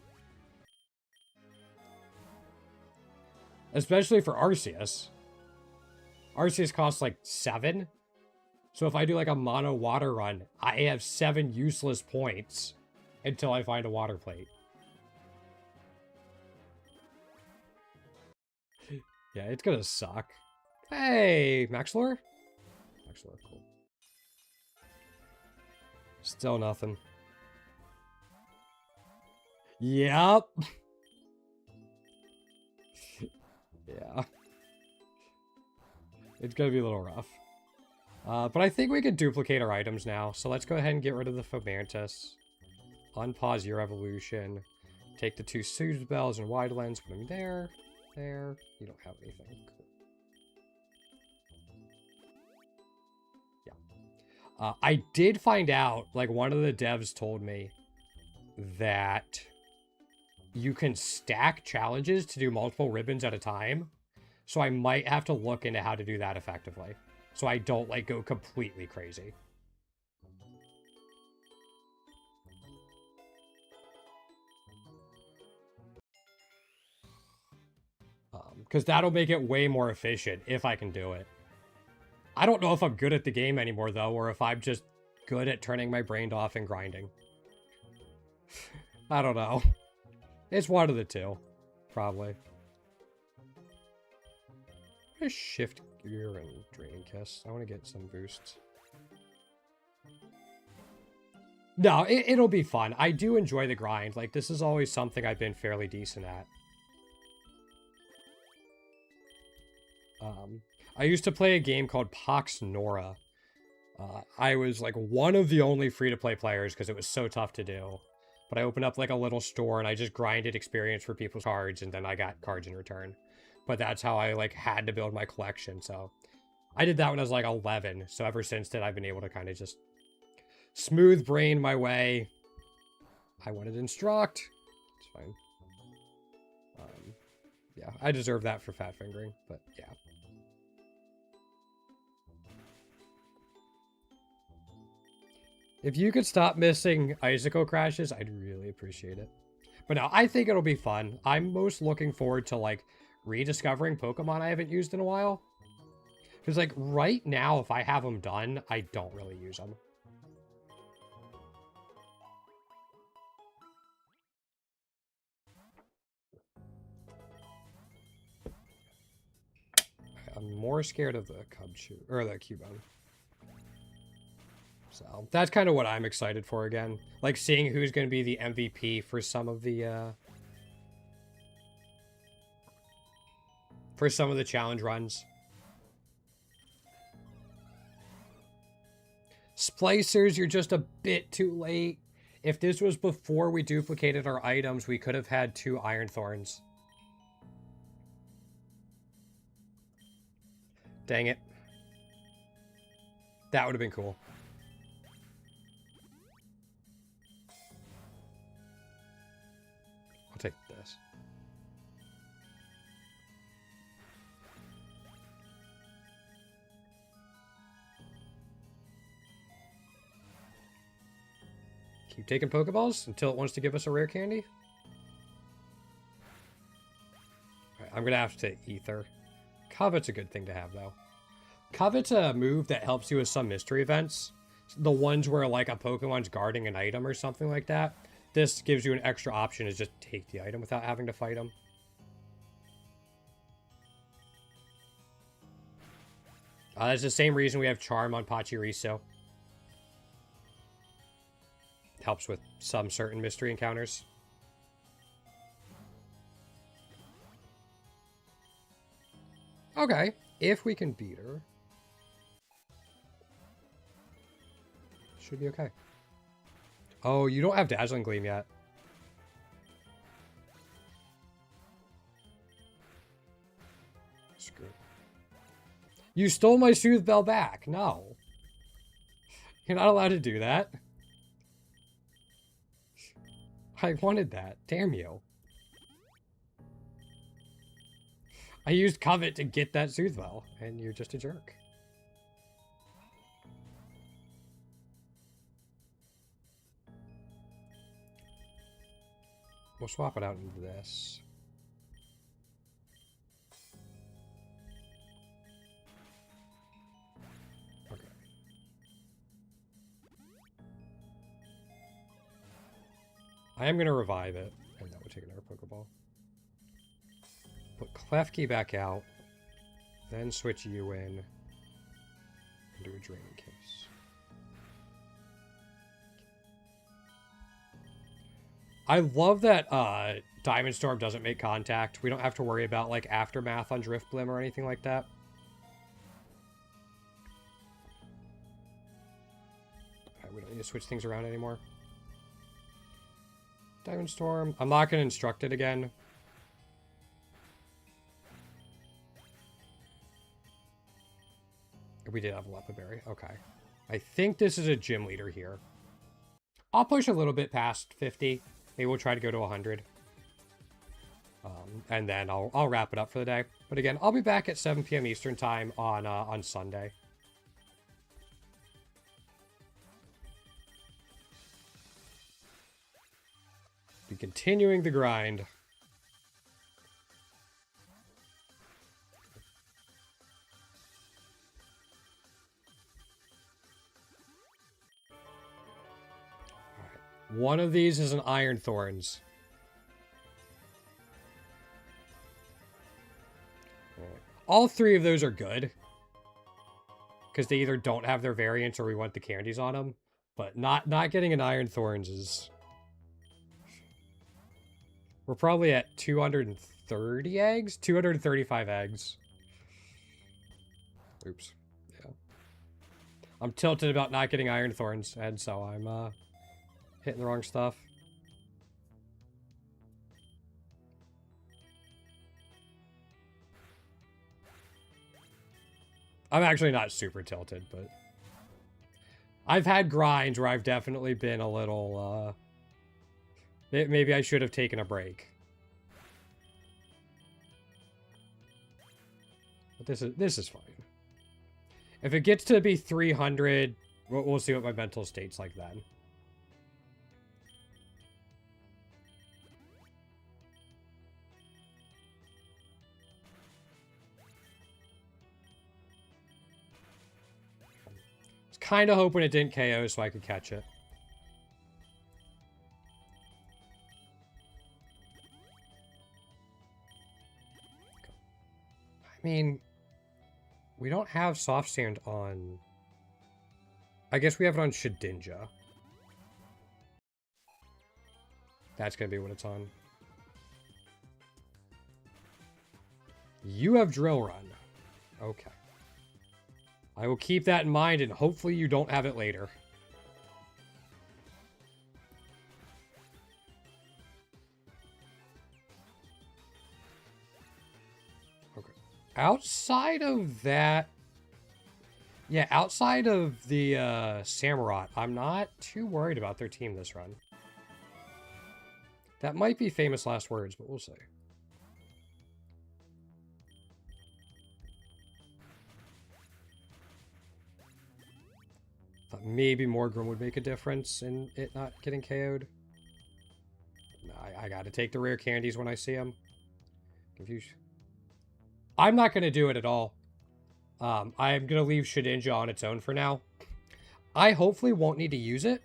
S1: Especially for Arceus. Arceus costs like 7. So if I do like a mono water run, I have 7 useless points until I find a water plate. Yeah, it's gonna suck. Hey, Maxlore? Maxlore, cool. Still nothing. Yep. Yeah. It's gonna be a little rough. But I think we could duplicate our items now. So let's go ahead and get rid of the Fomantis. Unpause your evolution. Take the 2 Soothe Bells and Wide Lens. Put them there. There. You don't have anything. Cool. Yeah. I did find out, like, one of the devs told me that you can stack challenges to do multiple ribbons at a time. So I might have to look into how to do that effectively. So I don't, like, go completely crazy. Because that'll make it way more efficient if I can do it. I don't know if I'm good at the game anymore, though, or if I'm just good at turning my brain off and grinding. I don't know. It's one of the two, probably. I'm gonna shift gear and Draining Kiss. I want to get some boosts. No, it'll be fun. I do enjoy the grind. Like, this is always something I've been fairly decent at. I used to play a game called Pox Nora. I was, like, one of the only free-to-play players because it was so tough to do. But I opened up, like, a little store, and I just grinded experience for people's cards, and then I got cards in return. But that's how I, like, had to build my collection, so... I did that when I was, like, 11, so ever since then, I've been able to kind of just... smooth brain my way. I wanted Instruct. It's fine. Yeah, I deserve that for fat fingering, but yeah. If you could stop missing icicle crashes, I'd really appreciate it. But no, I think it'll be fun. I'm most looking forward to, like, rediscovering Pokemon I haven't used in a while. Because, like, right now, if I have them done, I don't really use them. I'm more scared of the Cubchoo, or the Cubone. So, that's kind of what I'm excited for again. Like, seeing who's going to be the MVP for some of the, challenge runs. Splicers, you're just a bit too late. If this was before we duplicated our items, we could have had 2 Iron Thorns. Dang it. That would have been cool. I'll take this. Keep taking Pokeballs until it wants to give us a rare candy. Right, I'm going to have to take Ether. Covet's a good thing to have, though. Covet's a move that helps you with some mystery events. The ones where, like, a Pokemon's guarding an item or something like that. This gives you an extra option to just take the item without having to fight them. That's the same reason we have Charm on Pachirisu. Helps with some certain mystery encounters. Okay, if we can beat her. Should be okay. Oh, you don't have Dazzling Gleam yet. Screw it. You stole my Soothe Bell back. No. You're not allowed to do that. I wanted that. Damn you. I used Covet to get that Soothe Bell, and you're just a jerk. We'll swap it out into this. Okay. I am going to revive it, and then we'll take another Pokeball. Put Klefki back out, then switch you in, and do a Draining Kiss. I love that Diamond Storm doesn't make contact. We don't have to worry about, like, Aftermath on Drifblim or anything like that. Alright, we don't need to switch things around anymore. Diamond Storm. I'm not going to instruct it again. We did have a Lepa Berry. Okay. I think this is a gym leader here. I'll push a little bit past 50. Maybe we'll try to go to 100. And then I'll wrap it up for the day. But again, I'll be back at 7 p.m. Eastern time on Sunday. Be continuing the grind. One of these is an Iron Thorns. All 3 of those are good. Because they either don't have their variants or we want the candies on them. But not getting an Iron Thorns is... We're probably at 230 eggs? 235 eggs. Oops. Yeah. I'm tilted about not getting Iron Thorns, and so I'm, hitting the wrong stuff. I'm actually not super tilted, but... I've had grinds where I've definitely been a little, maybe I should have taken a break. But this is fine. If it gets to be 300, We'll see what my mental state's like then. Was kind of hoping it didn't KO so I could catch it. I mean, we don't have soft sand on... I guess we have it on Shedinja. That's going to be what it's on. You have Drill Run. Okay. I will keep that in mind, and hopefully you don't have it later. Okay. Outside of that... Yeah, outside of the Samurott, I'm not too worried about their team this run. That might be famous last words, but we'll see. Thought maybe Morgrim would make a difference in it not getting KO'd. No, I gotta take the rare candies when I see them. Confusion. I'm not gonna do it at all. I'm going to leave Shedinja on its own for now. I hopefully won't need to use it.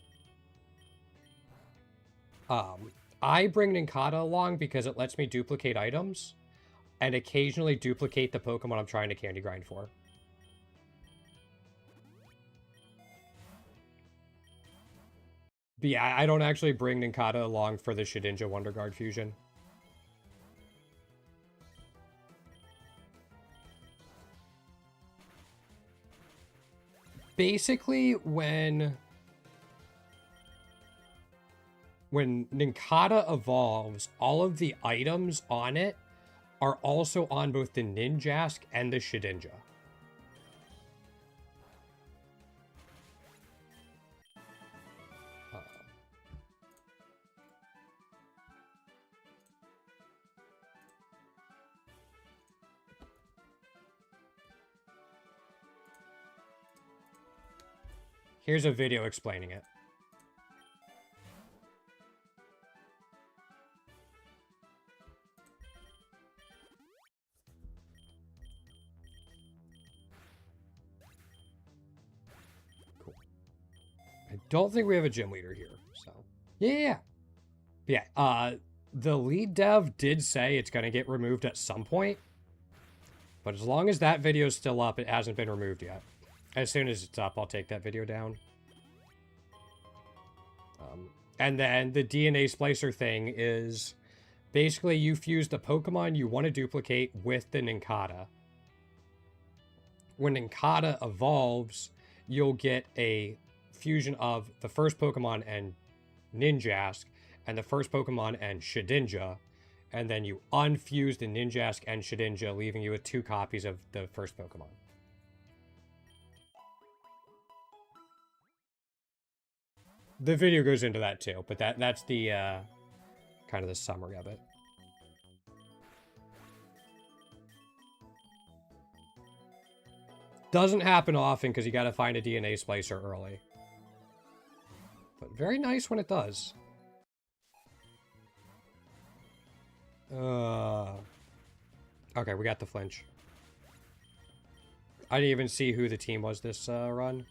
S1: I bring Ninkata along because it lets me duplicate items and occasionally duplicate the Pokemon I'm trying to candy grind for. But yeah, I don't actually bring Ninkata along for the Shedinja Wonder Guard fusion. Basically, when Ninkata evolves, all of the items on it are also on both the Ninjask and the Shedinja. Here's a video explaining it. Cool. I don't think we have a gym leader here, so... Yeah. The lead dev did say it's going to get removed at some point. But as long as that video is still up, it hasn't been removed yet. As soon as it's up, I'll take that video down. And then the DNA splicer thing is basically you fuse the Pokemon you want to duplicate with the Ninkata. When Ninkata evolves, you'll get a fusion of the first Pokemon and Ninjask, and the first Pokemon and Shedinja, and then you unfuse the Ninjask and Shedinja, leaving you with 2 copies of the first Pokemon. The video goes into that too, but that's the kind of the summary of it. Doesn't happen often because you got to find a DNA splicer early. But very nice when it does. Okay, we got the flinch. I didn't even see who the team was this run.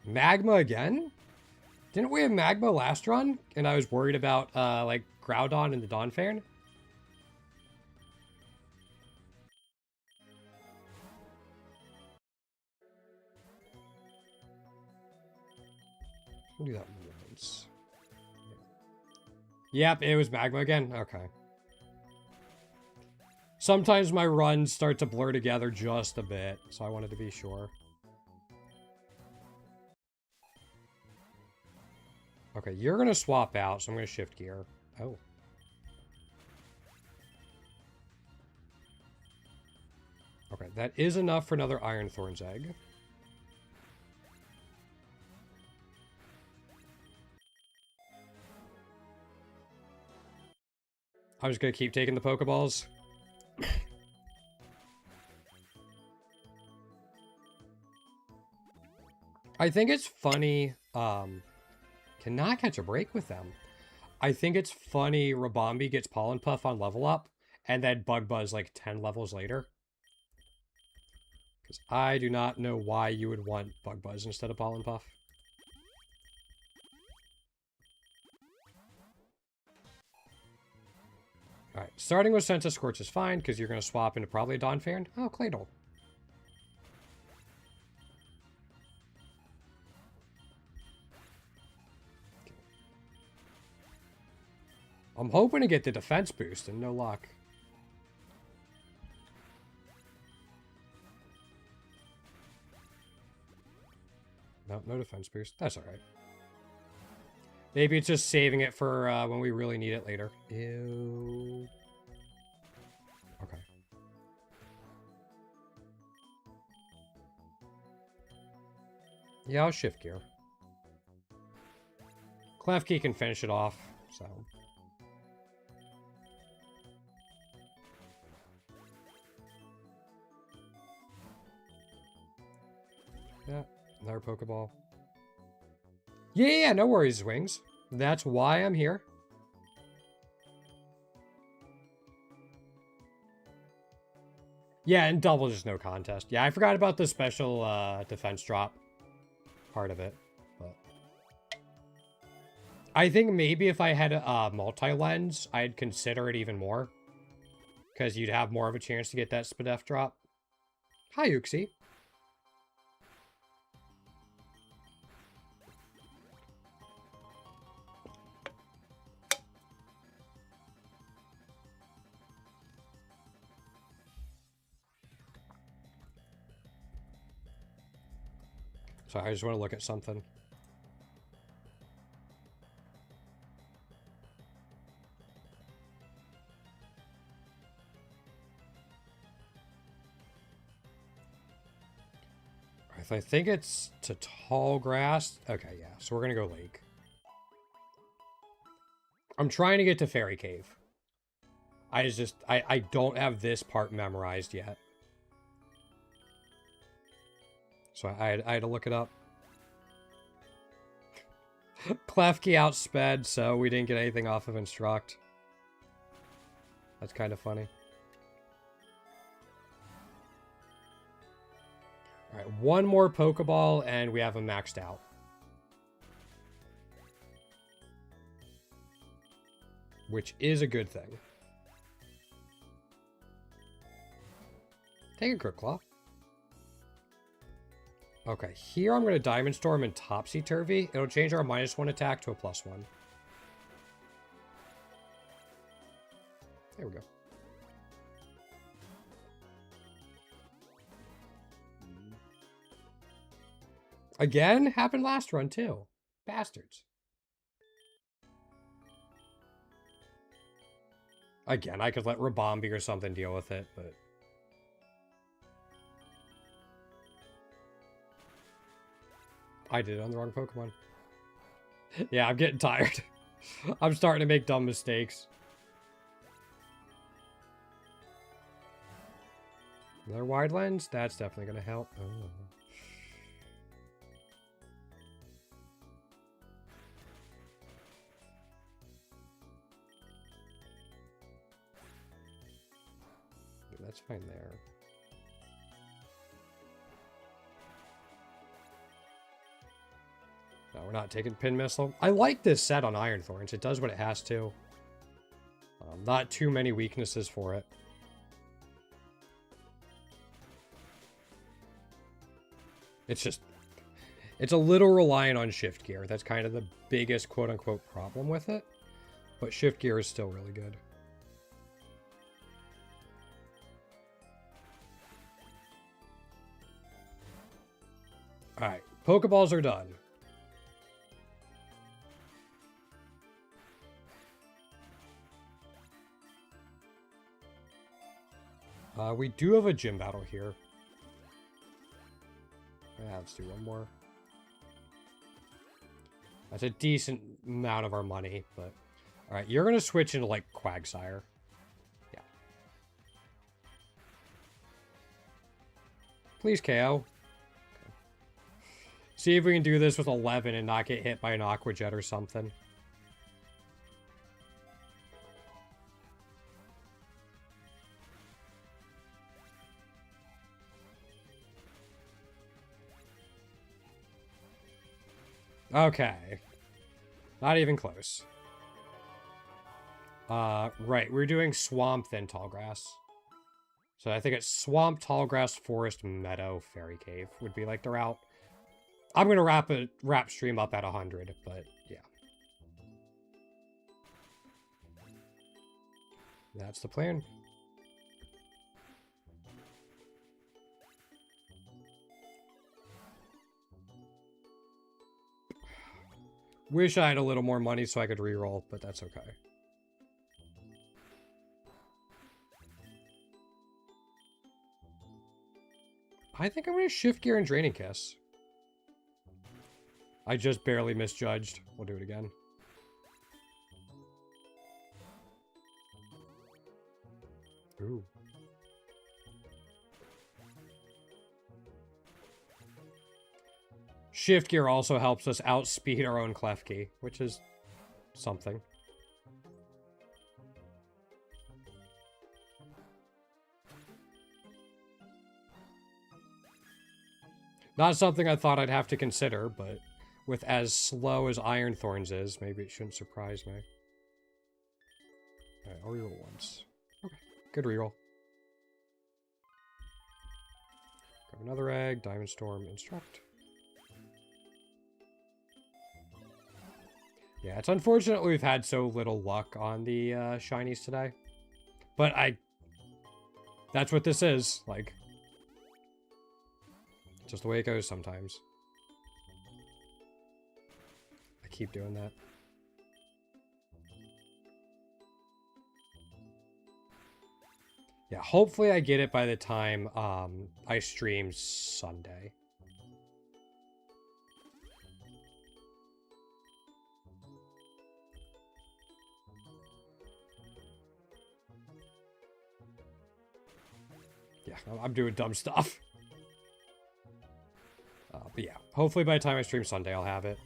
S1: Magma again? Didn't we have Magma last run? And I was worried about, like, Groudon and the Donphan? We'll do that once. Yep, it was Magma again? Okay. Sometimes my runs start to blur together just a bit, so I wanted to be sure. Okay, you're going to swap out, so I'm going to shift gear. Oh. Okay, that is enough for another Iron Thorn's egg. I'm just going to keep taking the Pokeballs. I think it's funny. Cannot catch a break with them. I think it's funny Rabombi gets Pollen Puff on level up, and then Bug Buzz like 10 levels later. Because I do not know why you would want Bug Buzz instead of Pollen Puff. Alright, starting with Sense of Scorch is fine, because you're going to swap into probably a Donphan. Oh, Claydol. I'm hoping to get the defense boost, and no luck. No, no defense boost. That's alright. Maybe it's just saving it for when we really need it later. Ew. Okay. Yeah, I'll shift gear. Klefki can finish it off, so... Yeah, another Pokeball. Yeah, no worries, Wings. That's why I'm here. Yeah, and double just no contest. Yeah, I forgot about the special defense drop part of it. But I think maybe if I had a multi-lens, I'd consider it even more. Because you'd have more of a chance to get that Spadef drop. Hi, Uxie. Sorry, I just want to look at something. I think it's to tall grass. Okay, yeah. So we're going to go lake. I'm trying to get to Fairy Cave. I don't have this part memorized yet. So I had to look it up. Klefki outsped, so we didn't get anything off of Instruct. That's kind of funny. Alright, one more Pokeball, and we have him maxed out. Which is a good thing. Take a Crit Claw. Okay, here I'm going to Diamond Storm and Topsy-Turvy. It'll change our -1 attack to a +1. There we go. Again? Happened last run, too. Bastards. Again, I could let Rabombi or something deal with it, but... I did it on the wrong Pokemon. Yeah, I'm getting tired. I'm starting to make dumb mistakes. Another wide lens? That's definitely going to help. Oh. That's fine there. No, we're not taking Pin Missile. I like this set on Iron Thorns. It does what it has to. Not too many weaknesses for it. It's just... It's a little reliant on Shift Gear. That's kind of the biggest quote-unquote problem with it. But Shift Gear is still really good. Alright, Pokeballs are done. We do have a gym battle here. Yeah, let's do one more. That's a decent amount of our money, but... Alright, you're gonna switch into, like, Quagsire. Yeah. Please, KO. Okay. See if we can do this with 11 and not get hit by an Aqua Jet or something. Okay. Not even close. Right. We're doing Swamp, then Tall Grass. So I think it's Swamp, Tall Grass, Forest, Meadow, Fairy Cave would be like the route. I'm going to wrap stream up at 100, but yeah. That's the plan. Wish I had a little more money so I could reroll, but that's okay. I think I'm going to Shift Gear and Draining Kiss. I just barely misjudged. We'll do it again. Ooh. Shift Gear also helps us outspeed our own Klefki, which is something. Not something I thought I'd have to consider, but with as slow as Iron Thorns is, maybe it shouldn't surprise me. Alright, I'll reroll once. Okay, good reroll. Grab another egg, Diamond Storm, Instruct. Yeah, it's unfortunate we've had so little luck on the shinies today. But that's what this is, like. Just the way it goes sometimes. I keep doing that. Yeah, hopefully I get it by the time I stream Sunday. Yeah, I'm doing dumb stuff. But yeah, hopefully by the time I stream Sunday, I'll have it.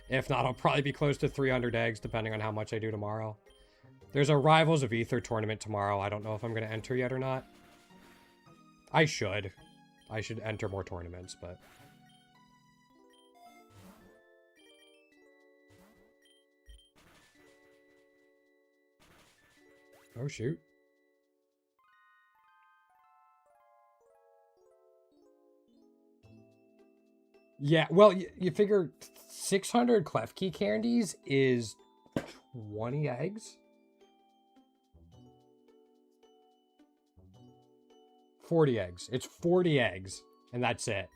S1: If not, I'll probably be close to 300 eggs, depending on how much I do tomorrow. There's a Rivals of Ether tournament tomorrow. I don't know if I'm going to enter yet or not. I should. I should enter more tournaments, but... Oh, shoot. Yeah, well, you figure 600 Klefki candies is 20 eggs? 40 eggs. It's 40 eggs, and that's it.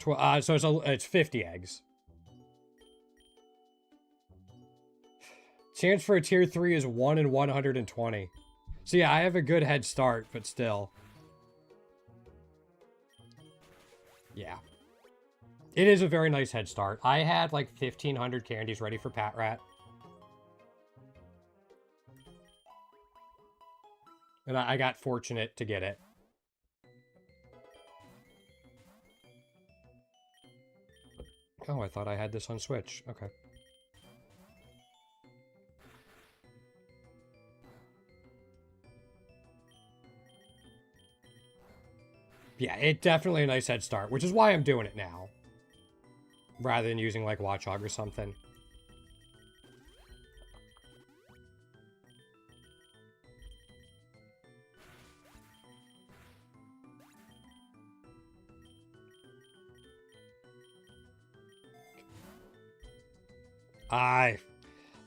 S1: So it's 50 eggs. Chance for a tier 3 is 1 in 120. So yeah, I have a good head start, but still. Yeah. It is a very nice head start. I had like 1,500 candies ready for Pat Rat. And I got fortunate to get it. Oh, I thought I had this on Switch. Okay. Yeah, it's definitely a nice head start, which is why I'm doing it now. Rather than using, like, Watchog or something.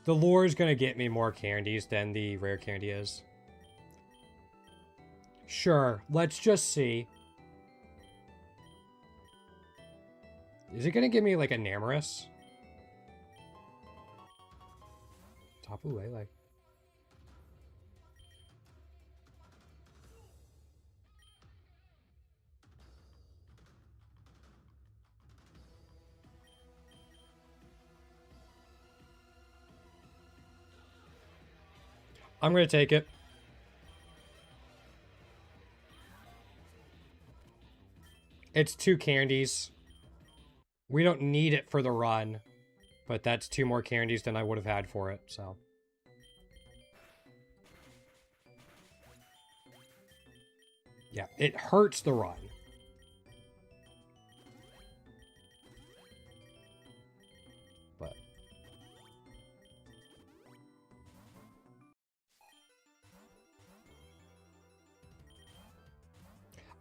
S1: The lure is going to get me more candies than the rare candy is. Sure, let's just see. Is it going to give me, like, a Namarus? Tapu Lele. I'm going to take it. It's 2 candies. We don't need it for the run, but that's 2 more candies than I would have had for it, so. Yeah, it hurts the run. But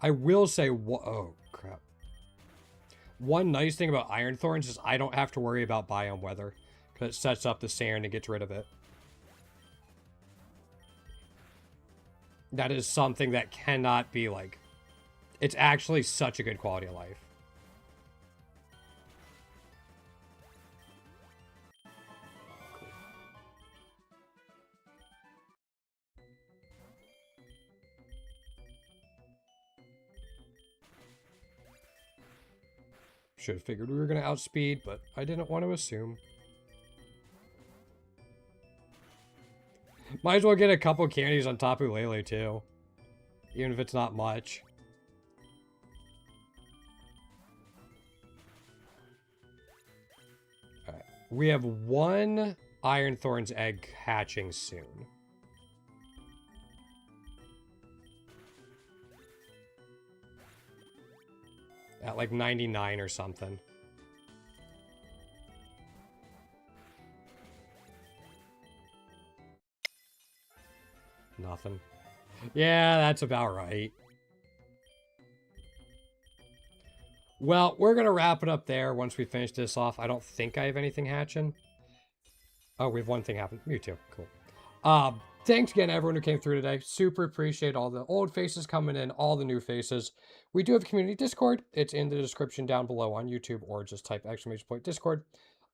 S1: I will say, oh crap. One nice thing about Iron Thorns is I don't have to worry about biome weather, because it sets up the sand and gets rid of it. That is something that cannot be like... It's actually such a good quality of life. Cool. Should have figured we were going to outspeed, but I didn't want to assume. Might as well get a couple candies on Tapu Lele too. Even if it's not much. Alright. We have 1 Iron Thorns egg hatching soon. At like 99 or something. Nothing. Yeah, that's about right. Well, we're going to wrap it up there once we finish this off. I don't think I have anything hatching. Oh, we have one thing happen. Me too. Cool. Thanks again, everyone who came through today. Super appreciate all the old faces coming in, all the new faces. We do have a community Discord. It's in the description down below on YouTube, or just type !Discord.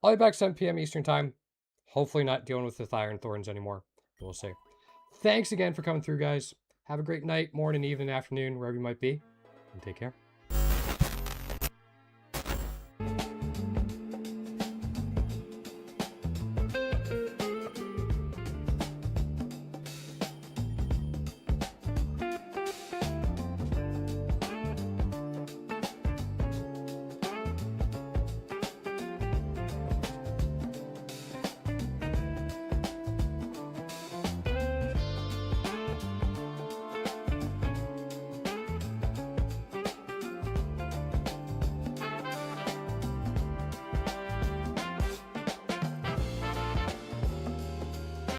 S1: I'll be back 7 p.m. Eastern time. Hopefully not dealing with the Iron Thorns anymore. We'll see. Thanks again for coming through, guys. Have a great night, morning, evening, afternoon, wherever you might be. And take care.